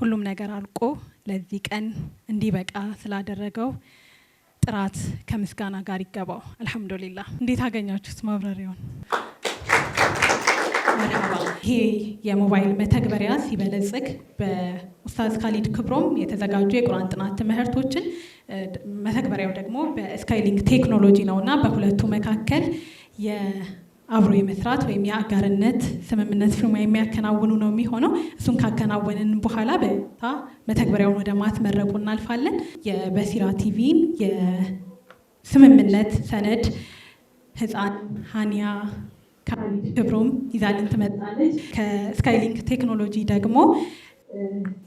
ሁሉም ነገር አልቆ ለዚህ ቀን እንዲበቃ ስላደረገው ጥራት ከምስጋና ጋር ይገባው። አልሐምዱሊላህ። እንዴት አገኛችሁት ማብራሪያውን? ይሄ የሞባይል መተግበሪያ ሲበለጽግ በኡስታዝ ካሊድ ክብሮም የተዘጋጁ የቁርአን ጥናት ትምህርቶችን መተግበሪያው ደግሞ በስካይሊንክ ቴክኖሎጂ ነውና በሁለቱ መካከል የአብሮ የመስራት ወይም የአጋርነት ስምምነት ፊርማ የሚያከናውኑ ነው የሚሆነው። እሱን ካከናወንን በኋላ መተግበሪያውን ወደ ማስመረቁ እናልፋለን። የበሲራ ቲቪን የስምምነት ሰነድ ህፃን ሀኒያ ካሊድ ክብሮም ይዛልን ትመጣለች። ከስካይሊንክ ቴክኖሎጂ ደግሞ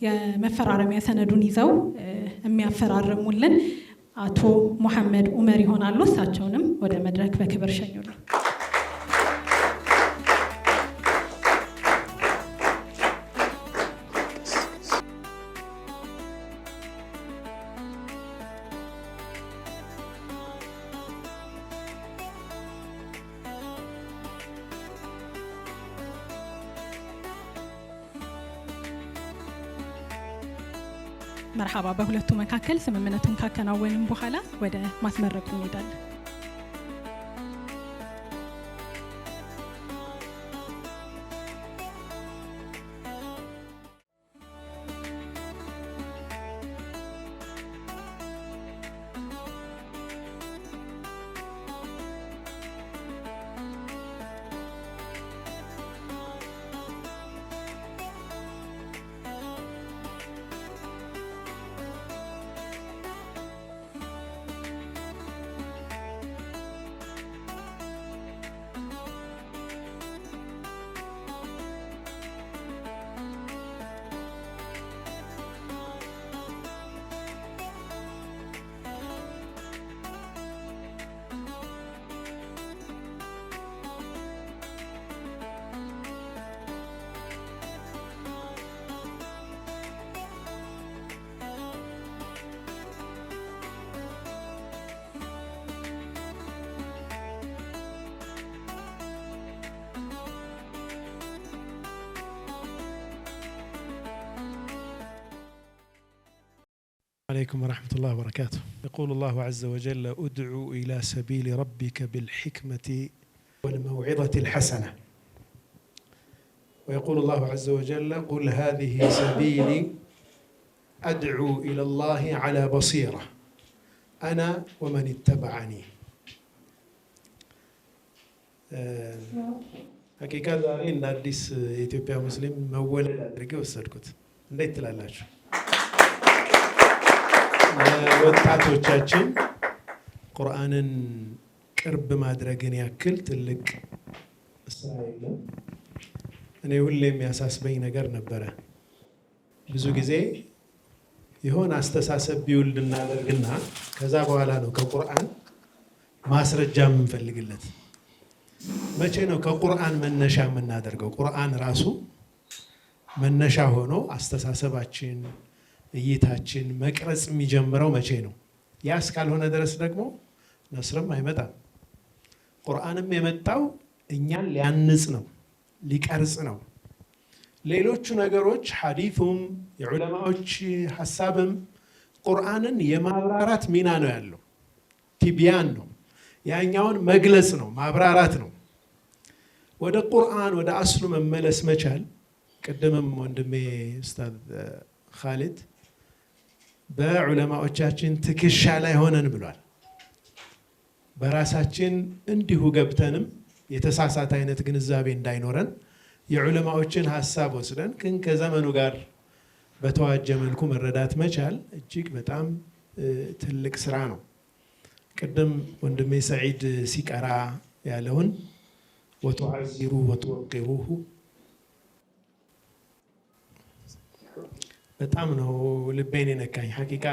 የመፈራረሚያ ሰነዱን ይዘው የሚያፈራርሙልን አቶ ሙሐመድ ኡመር ይሆናሉ። እሳቸውንም ወደ መድረክ በክብር ሸኙልን። መርሐባ። በሁለቱ መካከል ስምምነቱን ካከናወንን በኋላ ወደ ማስመረቁ እንሄዳለን። عليكم ورحمة الله وبركاته. يقول الله عز وجل ادعو إلى سبيل ربك بالحكمة والموعظة الحسنة. ويقول الله عز وجل قل هذه سبيلي أدعو إلى الله على بصيرة أنا ومن اتبعني. حقيقة ዛሬ አዲስ የኢትዮጵያ ሙስሊም መወለድ አድርጌ ወሰድኩት። እንዴት ትላላችሁ? ወጣቶቻችን ቁርአንን ቅርብ ማድረግን ያክል ትልቅ ስራ የለም። እኔ ሁሌም የሚያሳስበኝ ነገር ነበረ። ብዙ ጊዜ የሆነ አስተሳሰብ ቢውልድ እናደርግና ከዛ በኋላ ነው ከቁርአን ማስረጃ የምንፈልግለት። መቼ ነው ከቁርአን መነሻ የምናደርገው? ቁርአን ራሱ መነሻ ሆኖ አስተሳሰባችን እይታችን መቅረጽ የሚጀምረው መቼ ነው? ያ እስካልሆነ ድረስ ደግሞ ነስርም አይመጣም። ቁርአንም የመጣው እኛን ሊያንጽ ነው፣ ሊቀርጽ ነው። ሌሎቹ ነገሮች ሐዲሱም የዑለማዎች ሐሳብም ቁርአንን የማብራራት ሚና ነው ያለው። ቲቢያን ነው፣ ያኛውን መግለጽ ነው፣ ማብራራት ነው። ወደ ቁርአን ወደ አስሉ መመለስ መቻል ቅድምም ወንድሜ ኡስታዝ ኻሊድ በዑለማዎቻችን ትከሻ ላይ ሆነን ብሏል። በራሳችን እንዲሁ ገብተንም የተሳሳተ አይነት ግንዛቤ እንዳይኖረን የዑለማዎችን ሐሳብ ወስደን ግን ከዘመኑ ጋር በተዋጀ መልኩ መረዳት መቻል እጅግ በጣም ትልቅ ስራ ነው። ቅድም ወንድሜ ሰዒድ ሲቀራ ያለውን ወቱዓዚሩ ወቱወቂሩሁ በጣም ነው ልቤን የነካኝ። ሐቂቃ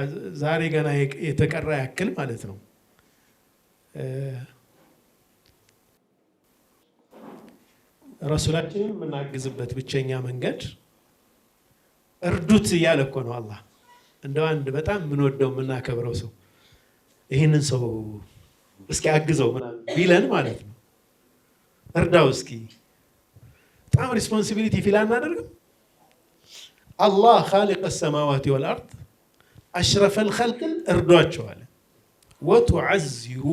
ዛሬ ገና የተቀራ ያክል ማለት ነው። ረሱላችንን የምናግዝበት ብቸኛ መንገድ እርዱት እያለ እኮ ነው አላህ። እንደው አንድ በጣም የምንወደው የምናከብረው ሰው ይህንን ሰው እስኪ አግዘው ምናምን ቢለን ማለት ነው፣ እርዳው እስኪ። በጣም ሪስፖንሲቢሊቲ ፊል አናደርግም? አላህ ኻሊቅ ሰማዋት ወልአርድ አሽረፈል ኸልቅን እርዷቸዋል። ወቱዓዚሩሁ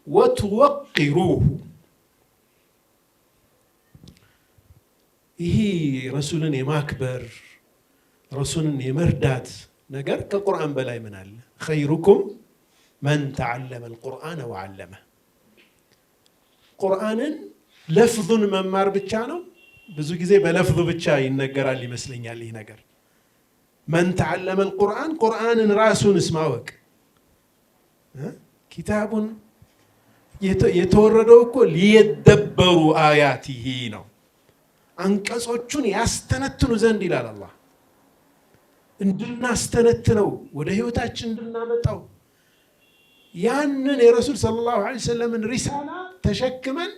ወቱወቂሩሁ። ይህ ረሱልን የማክበር ረሱልን የመርዳት ነገር ከቁርአን በላይ ምን አለ? ኸይሩኩም መን ተዓለመ አልቁርአነ ወዓለመ። ቁርአንን ለፍዙን መማር ብቻ ነው። ብዙ ጊዜ በለፍዙ ብቻ ይነገራል ይመስለኛል ይህ ነገር። መን ተዓለመ አልቁርአን ቁርአንን ራሱን እስማወቅ። ኪታቡን የተወረደው እኮ ሊየደበሩ አያቲሂ ነው፣ አንቀጾቹን ያስተነትኑ ዘንድ ይላል አላህ። እንድናስተነትነው ወደ ህይወታችን እንድናመጣው ያንን የረሱል ሰለላሁ ዐለይሂ ወሰለምን ሪሳላ ተሸክመን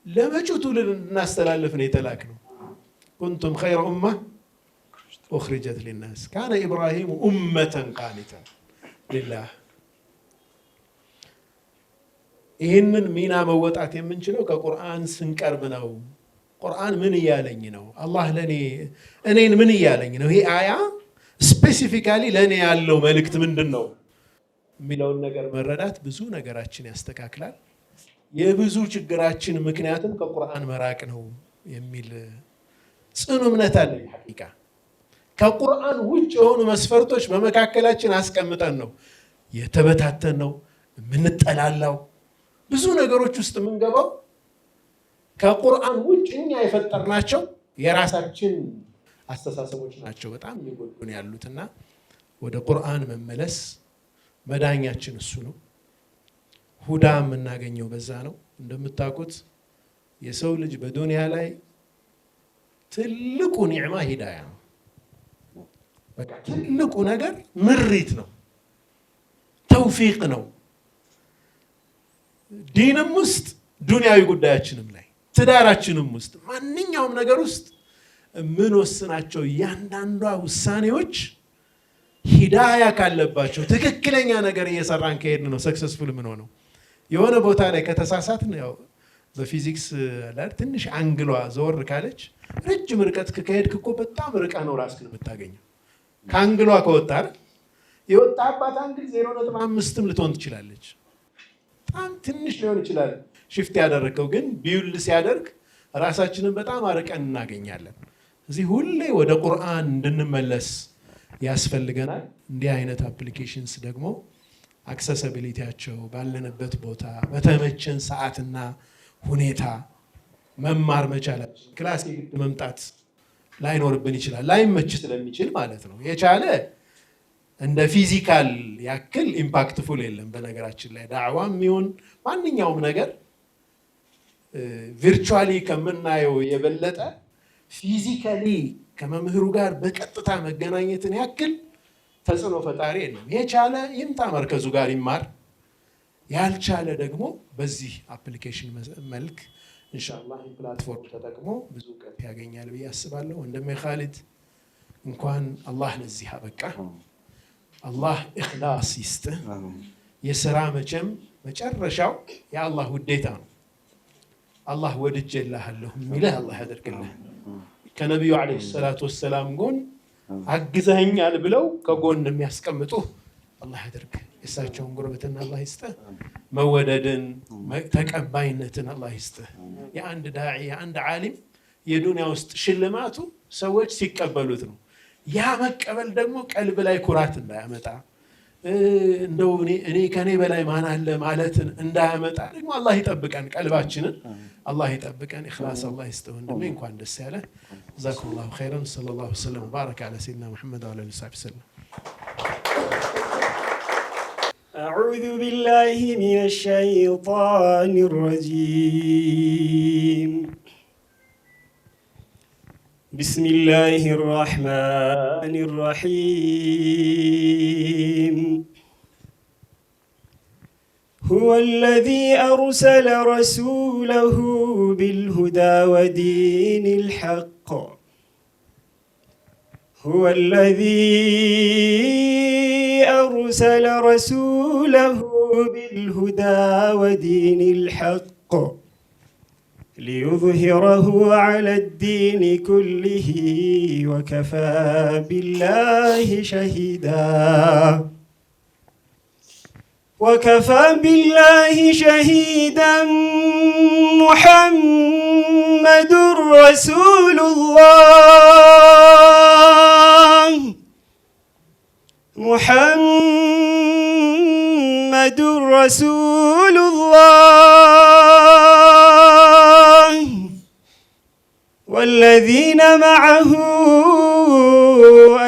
ለመጪው ትውልድ እንድናስተላልፍ ነው የተላክነው። ኩንቱም ኸይረ ኡማ ኡኽሪጀት ሊናስ ካነ ኢብራሂሙ ኡመተን ቃኒተን ሊላህ። ይህንን ሚና መወጣት የምንችለው ከቁርአን ስንቀርብ ነው። ቁርአን ምን እያለኝ ነው? አላህ እኔን ምን እያለኝ ነው? ይሄ አያ ስፔሲፊካሊ ለእኔ ያለው መልእክት ምንድን ነው የሚለውን ነገር መረዳት ብዙ ነገራችን ያስተካክላል። የብዙ ችግራችን ምክንያትም ከቁርአን መራቅ ነው የሚል ጽኑ እምነት አለ። ሐቂቃ ከቁርአን ውጭ የሆኑ መስፈርቶች በመካከላችን አስቀምጠን ነው የተበታተን ነው የምንጠላላው። ብዙ ነገሮች ውስጥ የምንገባው ከቁርአን ውጭ እኛ የፈጠርናቸው የራሳችን አስተሳሰቦች ናቸው በጣም እየጎዱን ያሉትና ወደ ቁርአን መመለስ መዳኛችን እሱ ነው። ሁዳ የምናገኘው በዛ ነው። እንደምታውቁት የሰው ልጅ በዱንያ ላይ ትልቁ ኒዕማ ሂዳያ ነው። በቃ ትልቁ ነገር ምሪት ነው፣ ተውፊቅ ነው። ዲንም ውስጥ ዱንያዊ ጉዳያችንም ላይ ትዳራችንም ውስጥ ማንኛውም ነገር ውስጥ የምንወስናቸው እያንዳንዷ ውሳኔዎች ሂዳያ ካለባቸው ትክክለኛ ነገር እየሰራን ከሄድን ነው ሰክሰስፉል የምንሆነው። የሆነ ቦታ ላይ ከተሳሳትን ያው በፊዚክስ ላይ ትንሽ አንግሏ ዘወር ካለች ረጅም ርቀት ከሄድክ እኮ በጣም ርቀህ ነው ራስህን የምታገኘው። ከአንግሏ ከወጣ የወጣባት አንግል 0.5 ልትሆን ትችላለች። በጣም ትንሽ ሊሆን ይችላል ሽፍት ያደረገው፣ ግን ቢውል ሲያደርግ ራሳችንን በጣም አርቀን እናገኛለን። እዚህ ሁሌ ወደ ቁርአን እንድንመለስ ያስፈልገናል። እንዲህ አይነት አፕሊኬሽንስ ደግሞ አክሰሲቢሊቲያቸው ባለንበት ቦታ በተመቸን ሰዓትና ሁኔታ መማር መቻላችን፣ ክላስ የግድ መምጣት ላይኖርብን ይችላል፣ ላይመች ስለሚችል ማለት ነው። የቻለ እንደ ፊዚካል ያክል ኢምፓክትፉል የለም። በነገራችን ላይ ዳዕዋም ይሁን ማንኛውም ነገር ቪርቹዋሊ ከምናየው የበለጠ ፊዚካሊ ከመምህሩ ጋር በቀጥታ መገናኘትን ያክል ተጽዕኖ ፈጣሪ የለም። የቻለ ይምጣ መርከዙ ጋር ይማር፣ ያልቻለ ደግሞ በዚህ አፕሊኬሽን መልክ ኢንሻአላህ ፕላትፎርም ተጠቅሞ ብዙ እውቀት ያገኛል ብዬ አስባለሁ። ወንድሜ ኻሊድ እንኳን አላህ ለዚህ አበቃ። አላህ ኢኽላስ ይስጥህ። የሥራ መቼም መጨረሻው የአላህ ውዴታ ነው። አላህ ወድጄልሃለሁ የሚልህ አላህ ያደርግልህ። ከነቢዩ ዓለይሂ ሰላቱ ወሰላም ጎን አግዘኸኛል ብለው ከጎን የሚያስቀምጡህ አላህ ያደርግ። የእሳቸውን ጉርበትና አላህ ይስጥህ። መወደድን ተቀባይነትን አላህ ይስጥህ። የአንድ ዳዒ የአንድ ዓሊም የዱንያ ውስጥ ሽልማቱ ሰዎች ሲቀበሉት ነው። ያ መቀበል ደግሞ ቀልብ ላይ ኩራት እንዳያመጣ፣ እንደው እኔ ከኔ በላይ ማን አለ ማለትን እንዳያመጣ ደግሞ አላህ ይጠብቀን። ቀልባችንን አላህ ይጠብቀን። ኢኽላስ አላህ ይስጥህ ወንድሜ፣ እንኳን ደስ ያለ። ጀዛኩሙላሁ ኸይረን። ሰለላሁ ዐለይሂ ወሰለም ወባረከ ዐላ ሰይድና ሙሐመድ ወዐላ አሊሂ ወሰለም። أعوذ بالله من الشيطان الرجيم. بسم الله الرحمن الرحيم. هو الذي أرسل رسوله بالهدى ودين الحق. هو الذي أرسل رسوله بالهدى ودين الحق ليظهره على الدين كله وكفى بالله شهيدا. وكفى بالله شهيدا. محمد رسول الله. محمد رسول الله. والذين معه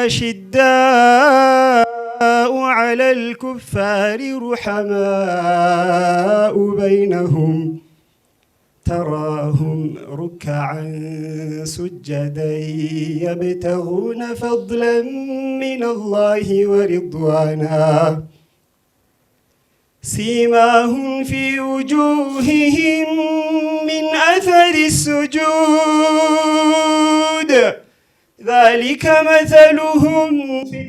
أشداء على الكفار رحماء بينهم تراهم ركعا سجدا يبتغون فضلا من الله ورضوانا سيماهم في وجوههم من أثر السجود ذلك مثلهم في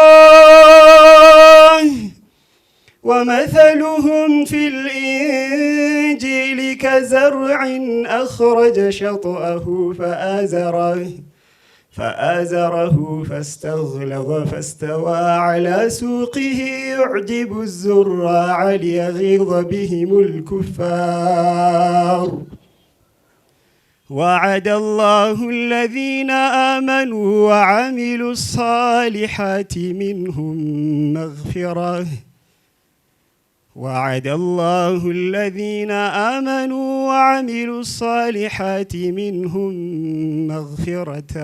التوراة ومثلهم في الإنجيل كزرع أخرج شطأه فآزره فاستغلظ فاستوى على سوقه يعجب الزراع ليغيظ بهم الكفار. وعد الله الذين آمنوا وعملوا الصالحات منهم مغفرة. وعد الله الذين آمنوا وعملوا الصالحات منهم مغفرة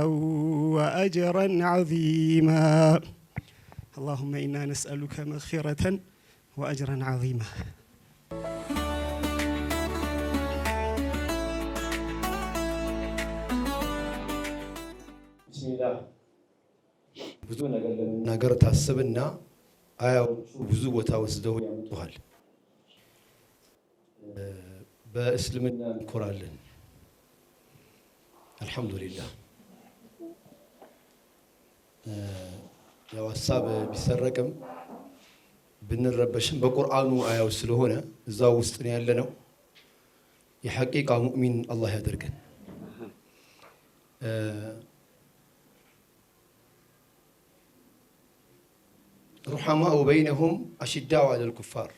وأجرا عظيما. اللهم إنا نسألك مغفرة وأجرا عظيما. بسم الله. ብዙ ነገር ታስብና አያዎቹ ብዙ ቦታ ወስደው ያመጡሃል። በእስልምና እንኮራለን። አልሐምዱሊላህ። ያው ሀሳብ ቢሰረቅም ብንረበሽም በቁርአኑ አያው ስለሆነ እዛው ውስጥ ነው ያለነው። የሐቂቃ ሙእሚን አላህ ያደርገን። ሩሐማኡ በይነሁም አሽዳኡ ዐለል ኩፋር።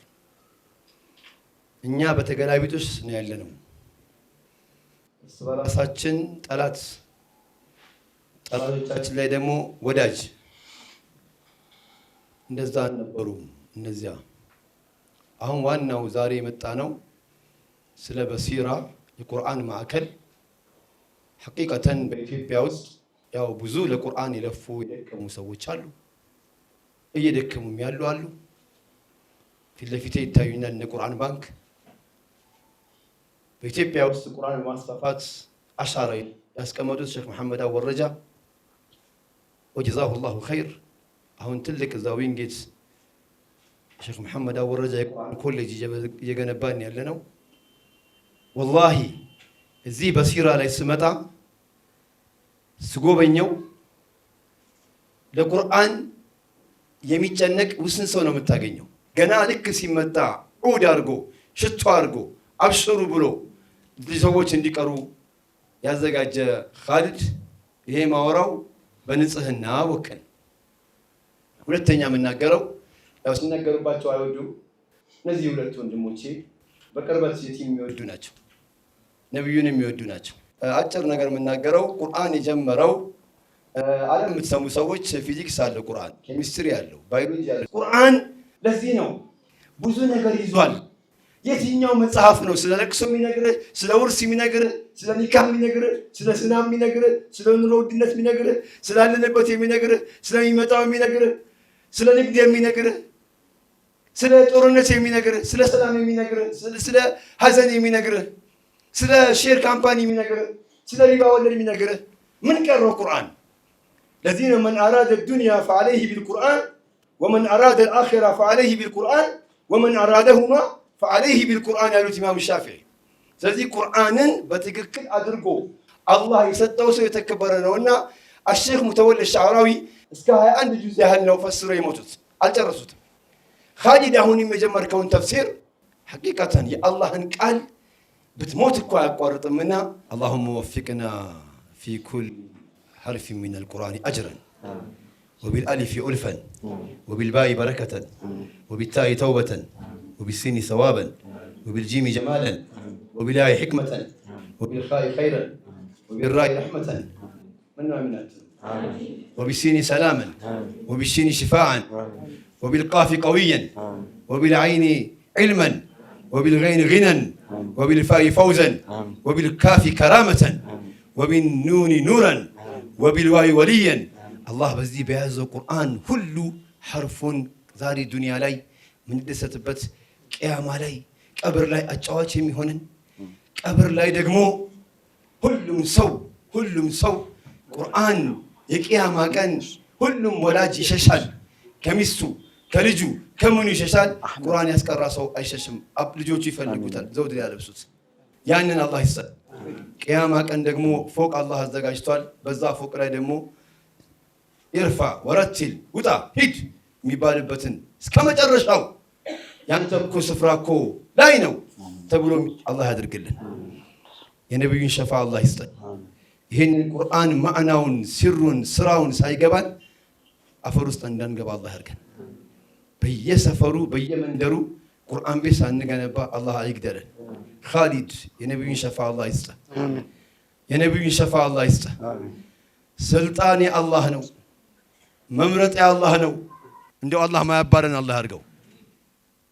እኛ በተገላቢጦሽ ነው ያለነው። እርስ በራሳችን ጠላቶቻችን ላይ ደግሞ ወዳጅ። እንደዛ ነበሩ እነዚያ። አሁን ዋናው ዛሬ የመጣ ነው ስለ በሲራ የቁርአን ማዕከል። ሐቂቀተን በኢትዮጵያ ውስጥ ያው ብዙ ለቁርአን የለፉ የደከሙ ሰዎች አሉ፣ እየደከሙም ያሉ አሉ። ፊት ለፊቴ ይታዩኛል እነ ቁርአን ባንክ። በኢትዮጵያ ውስጥ ቁርአን በማስፋፋት አሻራ ያስቀመጡት ሼክ መሐመድ አወረጃ ወጀዛሁ ላሁ ኸይር። አሁን ትልቅ እዛ ዊንጌት ሼክ መሐመድ አወረጃ የቁርአን ኮሌጅ እየገነባን ያለ ነው። ወላሂ እዚህ በሲራ ላይ ስመጣ ስጎበኘው ለቁርአን የሚጨነቅ ውስን ሰው ነው የምታገኘው። ገና ልክ ሲመጣ ዑድ አድርጎ ሽቶ አድርጎ አብሽሩ ብሎ ሰዎች እንዲቀሩ ያዘጋጀ ኻሊድ። ይሄ ማወራው በንጽህና ወከል። ሁለተኛ የምናገረው ያው ሲነገሩባቸው አይወዱ። እነዚህ ሁለት ወንድሞቼ በቅርበት የቲም የሚወዱ ናቸው፣ ነብዩን የሚወዱ ናቸው። አጭር ነገር የምናገረው ቁርአን የጀመረው ዓለም የምትሰሙ ሰዎች ፊዚክስ አለ፣ ቁርአን ኬሚስትሪ አለው፣ ባዮሎጂ አለ። ቁርአን ለዚህ ነው ብዙ ነገር ይዟል። የትኛው መጽሐፍ ነው ስለ ለቅሶ የሚነግርህ፣ ስለ ውርስ የሚነግርህ፣ ስለ ኒካህ የሚነግርህ፣ ስለ ዝናብ የሚነግርህ፣ ስለ ኑሮ ውድነት የሚነግርህ፣ ስላለንበት የሚነግርህ፣ ስለሚመጣው የሚነግርህ፣ ስለ ንግድ የሚነግርህ፣ ስለ ጦርነት የሚነግርህ፣ ስለ ሰላም የሚነግርህ፣ ስለ ሀዘን የሚነግርህ፣ ስለ ሼር ካምፓኒ የሚነግርህ፣ ስለ ሪባ ወለድ የሚነግርህ። ምን ቀረው ቁርአን? ለዚህ ነው መን አራደ ዱንያ ፈዐለይሂ ቢልቁርአን ወመን አራደ አልአኺራ ፈዐለይሂ ቢልቁርአን ወመን አራደሁማ ፈዐለይሂ ቢልቁርአን ያሉት ኢማም ሻፊዒ። ስለዚህ ቁርአንን በትክክል አድርጎ አላህ የሰጠው ሰው የተከበረ ነውና አሼክ ሙተወሊ ሻዕራዊ እስከ 21 ጁዝ ያህል ነው ፈስሮ የሞቱት፣ አልጨረሱትም። ኻሊድ አሁንም የጀመርከውን ተፍሲር ሐቂቀተን የአላህን ቃል ብትሞት እኮ አያቋርጥምና አላሁመ ወፊቅና ፊ ኩል ሐርፍ ሚን አልቁርአን አጅረን ወቢልአሊፍ ኡልፈን ወቢልባኢ በረከተን ወቢታኢ ተውበተን وبالسين ثوابا وبالجيم جمالا وبالياء حكمة وبالخاء خيرا وبالراء رحمة من نعمات وبالسين سلاما وبالشين شفاعا وبالقاف قويا وبالعين علما وبالغين غنى وبالفاء فوزا وبالكاف كرامة وبالنون نورا وبالواو وليا. الله بزي بهذا القرآن كل حرف ዛሬ ዱንያ ላይ ምንደሰትበት ቅያማ ላይ ቀብር ላይ አጫዋች የሚሆነን ቀብር ላይ ደግሞ ሁሉም ሰው ቁርአን የቅያማ ቀን ሁሉም ወላጅ ይሸሻል፣ ከሚስቱ ከልጁ ከምኑ ይሸሻል። ቁርአን ያስቀራ ሰው አይሸሽም። ልጆቹ ይፈልጉታል ዘውድ ያለብሱት። ያንን አላህ ይሰጥ። ቅያማ ቀን ደግሞ ፎቅ አላህ አዘጋጅቷል። በዛ ፎቅ ላይ ደግሞ ይርፋ ወረቲል ውጣ ሂድ የሚባልበትን እስከ መጨረሻው ያንተ እኮ ስፍራ እኮ ላይ ነው ተብሎ አላህ ያድርግልን። የነብዩን ሸፋ አላህ ይስጠን። ይህን ቁርአን ማዕናውን ሲሩን ስራውን ሳይገባን አፈር ውስጥ እንዳንገባ አላህ ያድርገን። በየሰፈሩ በየመንደሩ ቁርአን ቤት ሳንገነባ አላህ አይግደለን። ኻሊድ የነብዩን ሸፋ አላህ ይስጠን። የነብዩን ሸፋ አላህ ይስጠን። ስልጣን የአላህ ነው፣ መምረጥ የአላህ ነው። እንደው አላህ ማያባረን አላህ ያድርገው።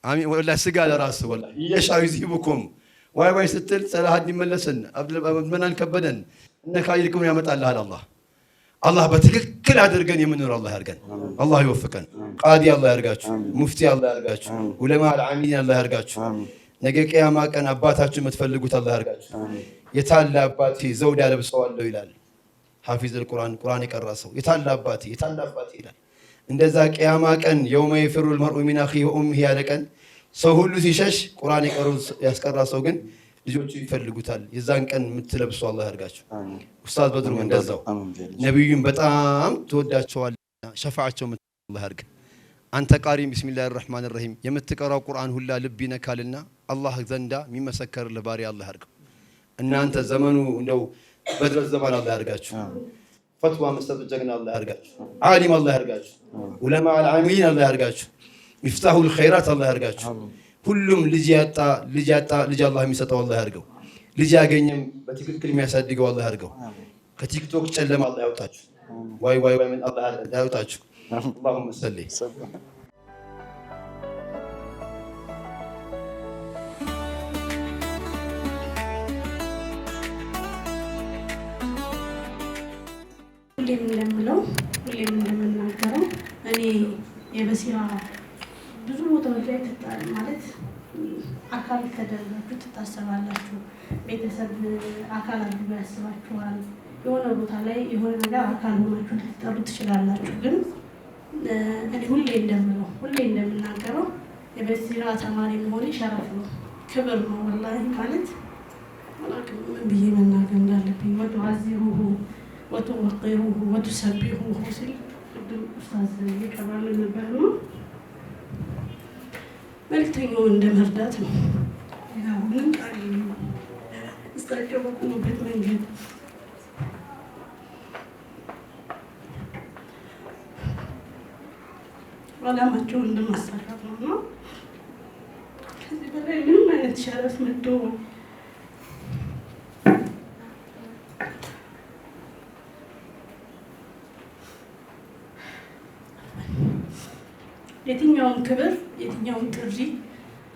አሚን። ወላሂ ስጋ ለራስ ወላሂ የሻው ይዝሂቡኩም ዋይ ስትል ሰላሐዲን መለሰን አብዱልመናን ከበደን እነ ኻሊድ ከምን ያመጣልሃል አላህ በትክክል አድርገን የምንኖር አላህ ያድርገን። አላህ ይወፍቀን። ቃዲ አላህ ያድርጋችሁ፣ ሙፍቲ አላህ ያድርጋችሁ፣ ዑለማ አልዓሚሊን አላህ ያድርጋችሁ። ነገ ቅያማ ቀን አባታችሁ የምትፈልጉት አላህ ያድርጋችሁ። የታለ አባቴ ዘውድ ያለብሰዋለሁ ይላል ሐፊዝ አልቁርአን፣ ቁርአን የቀራ ሰው የታለ አባቴ ይላል። እንደዛ ቅያማ ቀን የውመ የፊሩል መርኡ ሚን አኺሂ ወኡሚሂ ያለ ቀን ሰው ሁሉ ሲሸሽ ቁርአን ያስቀራ ሰው ግን ልጆቹ ይፈልጉታል። የዛን ቀን የምትለብሱ አላህ ያድርጋችሁ። ኡስታዝ በድሩም እንደዛው ነብዩን በጣም ተወዳቸዋልና ሸፋዓቸው አላህ ያድርግ። አንተ ቃሪ ቢስሚላሂር ረህማኒር ረሂም የምትቀራው ቁርአን ሁላ ልብ ይነካልና አላህ ዘንዳ የሚመሰከርልህ ባሪያ አላህ ያድርገው። እናንተ ዘመኑ እንደው በድረ ዘመን አላህ ያድርጋችሁ። ፈትዋ መስጠት ጀግና አላህ ያርጋችሁ። ዓሊም አላህ ያርጋችሁ። ዑለማ አልዓሚሊን አላህ ያርጋችሁ። ሚፍታሁል ኸይራት አላህ ያርጋችሁ። ሁሉም ልጅ ያጣ ልጅ አላህ የሚሰጠው አላህ ያርገው። ልጅ ያገኘም በትክክል የሚያሳድገው አላህ ያርገው። ከቲክቶክ ጨለማ አላህ ያውጣችሁ። ዋይ ምን አላህ ያውጣችሁ። اللهم صل ሁሌም እንደምናገረው እኔ የበሲራ ብዙ ቦታዎች ላይ ማለት አካል ተደረጋችሁ ትታሰባላችሁ። ቤተሰብ አካል አድርጎ ያስባችኋል። የሆነ ቦታ ላይ የሆነ ነገር አካል ሆናችሁ ልትጠሩ ትችላላችሁ። ግን እኔ ሁሌ እንደምናገረው የበሲራ ተማሪ መሆኔ ሸረፍ ነው፣ ክብር ነው። ወላሂ ማለት ምን ብዬ መናገር እንዳለብኝ ወቱዓዚሩሁ ወቱወቂሩሁ ወቱሰቢሁሁ ሲል ቅድም ኡስታዝ እየቀራለ ነበር ነው። መልክተኛው እንደ መርዳት ነው። ምንም ቃል እሳቸው በቆሙበት መንገድ ዓላማቸውን እንደማሳካት ነው እና ከዚህ በላይ ምንም አይነት ሸረፍ መጥቶ የትኛውም ክብር የትኛውም ጥሪ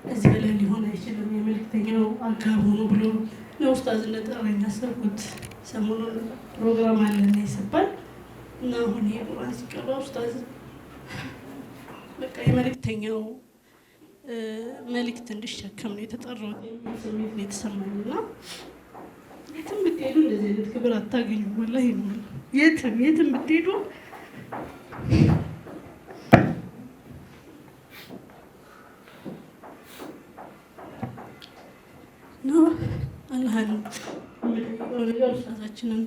ከዚህ በላይ ሊሆን አይችልም። የመልክተኛው አጋር ሆኖ ብሎ ለኡስታዝነት ጠራኝ ያሰብኩት ሰሞኑን ፕሮግራም አለን ይሰባል እና አሁን የቁርአን ሲቀራ ኡስታዝ በቃ የመልክተኛው መልእክት እንዲሸከም ነው የተጠራሁት። ስሜት ነው የተሰማኝ እና የትም ብትሄዱ እንደዚህ አይነት ክብር አታገኙም። ወላሂ ነው የትም ብትሄዱ ነው አላህን ነገር ኡስታዛችንን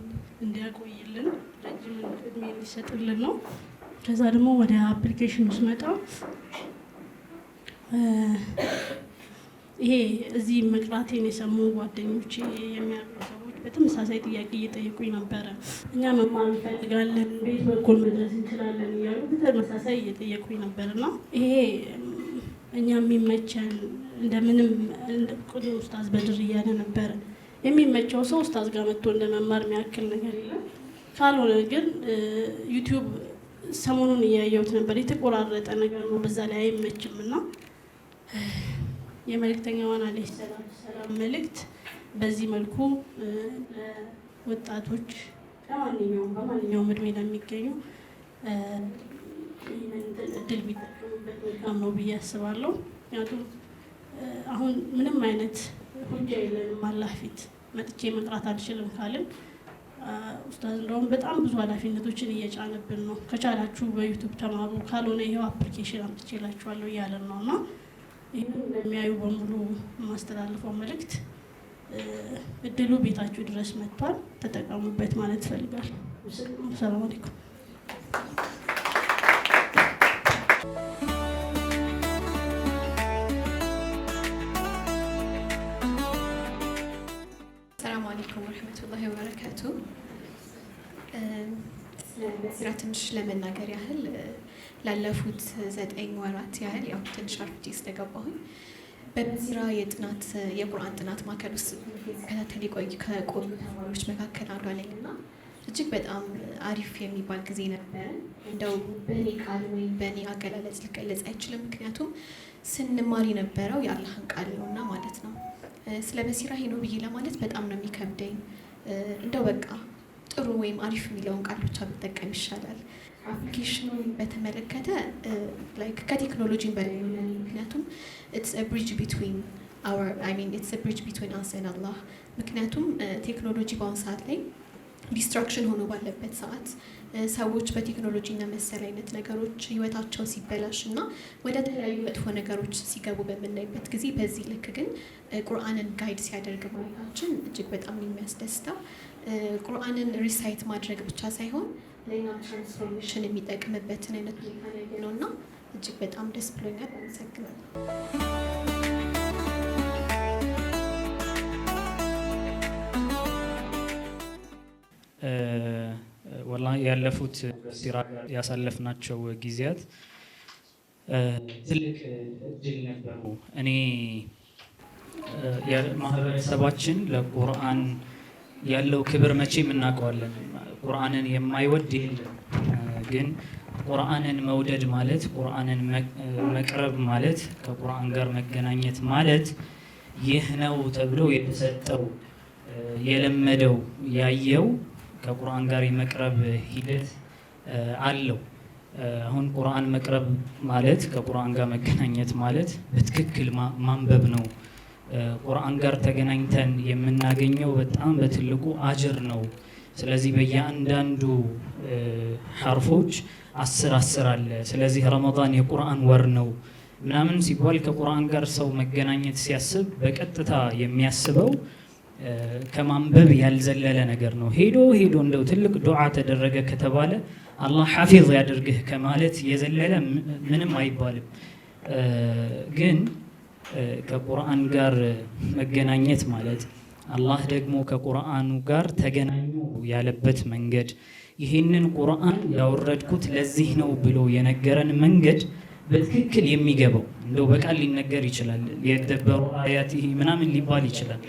እንዲያቆይልን ረጅም እድሜ እንዲሰጥልን ነው። ከዛ ደግሞ ወደ አፕሊኬሽኑ ስመጣ ይሄ እዚህ መቅራቴን የሰሙ ጓደኞቼ የሚያውቁ ሰዎች በተመሳሳይ ጥያቄ እየጠየቁኝ ነበረ። እኛ መማር እንፈልጋለን፣ ቤት በኩል መድረስ እንችላለን እያሉ በተመሳሳይ እየጠየቁኝ ነበርና ይሄ እኛ የሚመቸን እንደምንም ቁጥር ኡስታዝ በድር እያለ ነበረ የሚመቸው ሰው ኡስታዝ ጋር መጥቶ እንደመማር የሚያክል ነገር የለም። ካልሆነ ግን ዩቲዩብ ሰሞኑን እያየሁት ነበር፣ የተቆራረጠ ነገር ነው፣ በዛ ላይ አይመችም እና የመልእክተኛዋን አለይሂ ሰላም መልእክት በዚህ መልኩ ወጣቶች በማንኛውም እድሜ ለሚገኙ እድል ቢጠቀሙበት መልካም ነው ብዬ አስባለሁ። ምክንያቱም አሁን ምንም አይነት ሁጃ የለንም አላህ ፊት መጥቼ መቅራት አልችልም ካልን ኡስታዝ እንደውም በጣም ብዙ ኃላፊነቶችን እየጫነብን ነው። ከቻላችሁ በዩቲዩብ ተማሩ፣ ካልሆነ ይሄው አፕሊኬሽን አምጥቼላችኋለሁ እያለን ነው እና ይህንን እንደሚያዩ በሙሉ የማስተላልፈው መልእክት እድሉ ቤታችሁ ድረስ መጥቷል፣ ተጠቀሙበት ማለት እፈልጋለሁ። ሰላም አለይኩም። ሰላም አለይኩም ወረህመቱላሂ ወበረካቱ። በሲራ ትንሽ ለመናገር ያህል ላለፉት 9 ወራት ያህል ያው ትንሽ አርፍጄ ስለገባሁኝ በሲራ የቁርአን ጥናት ማዕከል ውስጥ ከታተል ከቆዩ ተማሪዎች መካከል አንዷ ነኝ እና እጅግ በጣም አሪፍ የሚባል ጊዜ ነበረ። እንደው በእኔ ቃል ወይም በእኔ አገላለጽ ሊገለጽ አይችልም። ምክንያቱም ስንማር የነበረው የአላህን ቃል ነው እና ማለት ነው። ስለ በሲራ ይሄ ነው ብዬ ለማለት በጣም ነው የሚከብደኝ። እንደው በቃ ጥሩ ወይም አሪፍ የሚለውን ቃል ብቻ ብጠቀም ይሻላል። አፕሊኬሽኑን በተመለከተ ከቴክኖሎጂን በላይ ነው። ምክንያቱም it's a bridge between us and Allah። ምክንያቱም ቴክኖሎጂ በአሁኑ ሰዓት ላይ ዲስትራክሽን ሆኖ ባለበት ሰዓት ሰዎች በቴክኖሎጂ እና መሰል አይነት ነገሮች ህይወታቸው ሲበላሽ እና ወደ ተለያዩ መጥፎ ነገሮች ሲገቡ በምናይበት ጊዜ በዚህ ልክ ግን ቁርአንን ጋይድ ሲያደርግ ማለታችን እጅግ በጣም የሚያስደስተው ቁርአንን ሪሳይት ማድረግ ብቻ ሳይሆን ለእኛ ትራንስፎርሜሽን የሚጠቅምበትን አይነት ሁኔታ ላይ ነው እና እጅግ በጣም ደስ ብሎኛል። አመሰግናለሁ። ወላሂ ያለፉት በሲራ ጋር ያሳለፍናቸው ጊዜያት ትልቅ እድል ነበሩ። እኔ ማህበረሰባችን ለቁርአን ያለው ክብር መቼም እናውቀዋለን። ቁርአንን የማይወድ የለም። ግን ቁርአንን መውደድ ማለት ቁርአንን መቅረብ ማለት ከቁርአን ጋር መገናኘት ማለት ይህ ነው ተብሎ የተሰጠው የለመደው ያየው ከቁርአን ጋር የመቅረብ ሂደት አለው። አሁን ቁርአን መቅረብ ማለት ከቁርአን ጋር መገናኘት ማለት በትክክል ማንበብ ነው። ቁርአን ጋር ተገናኝተን የምናገኘው በጣም በትልቁ አጅር ነው። ስለዚህ በየአንዳንዱ ሐርፎች 10 አለ። ስለዚህ ረመዳን የቁርአን ወር ነው ምናምን ሲባል ከቁርአን ጋር ሰው መገናኘት ሲያስብ በቀጥታ የሚያስበው ከማንበብ ያልዘለለ ነገር ነው። ሄዶ እንደው ትልቅ ዱዓ ተደረገ ከተባለ አላህ ሐፊዝ ያድርግህ ከማለት የዘለለ ምንም አይባልም። ግን ከቁርአን ጋር መገናኘት ማለት አላህ ደግሞ ከቁርአኑ ጋር ተገናኙ ያለበት መንገድ ይህንን ቁርአን ያወረድኩት ለዚህ ነው ብሎ የነገረን መንገድ በትክክል የሚገባው እንደው በቃል ሊነገር ይችላል፣ የደበሩ አያቲሂ ምናምን ሊባል ይችላል።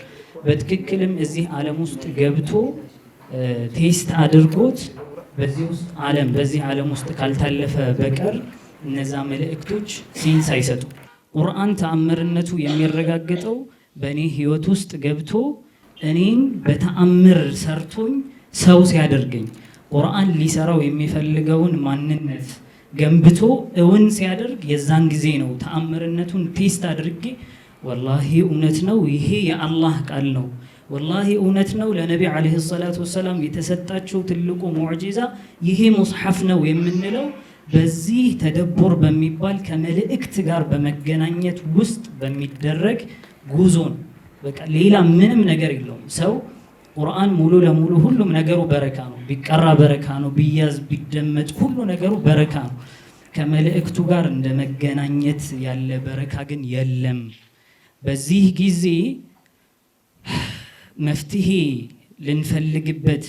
በትክክልም እዚህ ዓለም ውስጥ ገብቶ ቴስት አድርጎት በዚህ ዓለም ውስጥ ካልታለፈ በቀር እነዛ መልእክቶች ሴንስ አይሰጡ። ቁርአን ተአምርነቱ የሚረጋገጠው በእኔ ህይወት ውስጥ ገብቶ እኔን በተአምር ሰርቶኝ ሰው ሲያደርገኝ ቁርአን ሊሰራው የሚፈልገውን ማንነት ገንብቶ እውን ሲያደርግ የዛን ጊዜ ነው ተአምርነቱን ቴስት አድርጌ ወላሂ እውነት ነው ይሄ የአላህ ቃል ነው፣ ወላሂ እውነት ነው ለነቢ ዓለይሂ ሰላቱ ወሰላም የተሰጣቸው ትልቁ ሙዕጂዛ ይሄ ሙስሐፍ ነው የምንለው በዚህ ተደቡር በሚባል ከመልእክት ጋር በመገናኘት ውስጥ በሚደረግ ጉዞ ነው። በቃ ሌላ ምንም ነገር የለውም። ሰው ቁርአን ሙሉ ለሙሉ ሁሉም ነገሩ በረካ ነው። ቢቀራ በረካ ነው፣ ቢያዝ ቢደመጥ ሁሉ ነገሩ በረካ ነው። ከመልእክቱ ጋር እንደ መገናኘት ያለ በረካ ግን የለም። በዚህ ጊዜ መፍትሄ ልንፈልግበት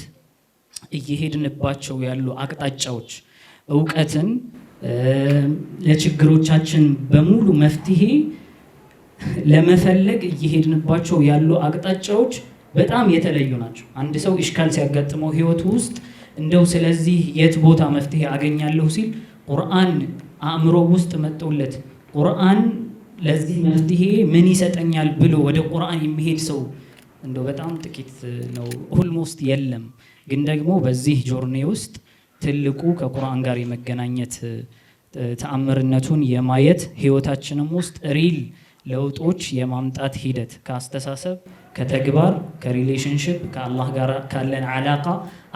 እየሄድንባቸው ያሉ አቅጣጫዎች እውቀትን ለችግሮቻችን በሙሉ መፍትሄ ለመፈለግ እየሄድንባቸው ያሉ አቅጣጫዎች በጣም የተለዩ ናቸው። አንድ ሰው ኢሽካል ሲያጋጥመው ህይወቱ ውስጥ እንደው ስለዚህ የት ቦታ መፍትሄ አገኛለሁ ሲል ቁርአን አእምሮ ውስጥ መጥቶለት ቁርአን ለዚህ መፍትሄ ምን ይሰጠኛል ብሎ ወደ ቁርአን የሚሄድ ሰው እንደው በጣም ጥቂት ነው፣ ኦልሞስት የለም። ግን ደግሞ በዚህ ጆርኒ ውስጥ ትልቁ ከቁርአን ጋር የመገናኘት ተአምርነቱን የማየት ህይወታችንም ውስጥ ሪል ለውጦች የማምጣት ሂደት ከአስተሳሰብ፣ ከተግባር፣ ከሪሌሽንሽፕ፣ ከአላህ ጋር ካለን አላቃ፣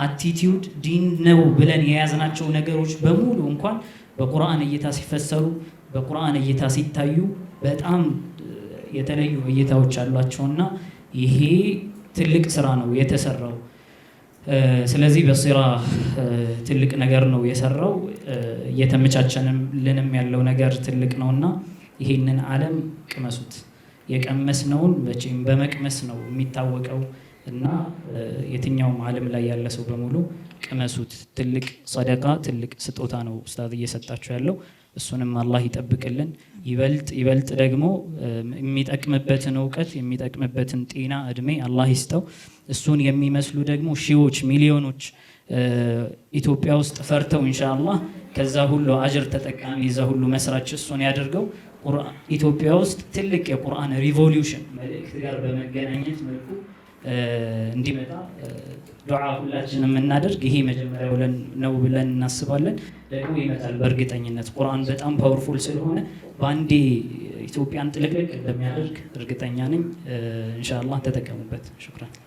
አቲቲዩድ፣ ዲን ነው ብለን የያዝናቸው ነገሮች በሙሉ እንኳን በቁርአን እይታ ሲፈሰሩ፣ በቁርአን እይታ ሲታዩ በጣም የተለዩ እይታዎች አሏቸውና ይሄ ትልቅ ስራ ነው የተሰራው። ስለዚህ በሲራ ትልቅ ነገር ነው የሰራው። እየተመቻቸንም ያለው ነገር ትልቅ ነውና ይሄንን ዓለም ቅመሱት። የቀመስነውን መቼም በመቅመስ ነው የሚታወቀው እና የትኛውም ዓለም ላይ ያለ ሰው በሙሉ ቅመሱት። ትልቅ ሰደቃ ትልቅ ስጦታ ነው ኡስታዝ እየሰጣችሁ ያለው። እሱንም አላህ ይጠብቅልን። ይበልጥ ደግሞ የሚጠቅምበትን እውቀት የሚጠቅምበትን ጤና እድሜ አላህ ይስጠው። እሱን የሚመስሉ ደግሞ ሺዎች ሚሊዮኖች ኢትዮጵያ ውስጥ ፈርተው ኢንሻአላህ ከዛ ሁሉ አጅር ተጠቃሚ ይዛ ሁሉ መስራች እሱን ያደርገው። ኢትዮጵያ ውስጥ ትልቅ የቁርአን ሪቮሉሽን መልእክት ጋር በመገናኘት መልኩ እንዲመጣ ዱዓ ሁላችንም እናደርግ። ይሄ መጀመሪያው ነው ብለን እናስባለን። ደግሞ ይመጣል በእርግጠኝነት። ቁርአን በጣም ፓወርፉል ስለሆነ በአንዴ ኢትዮጵያን ጥልቅልቅ እንደሚያደርግ እርግጠኛ ነኝ። ኢንሻአላህ ተጠቀሙበት። ሹክራን።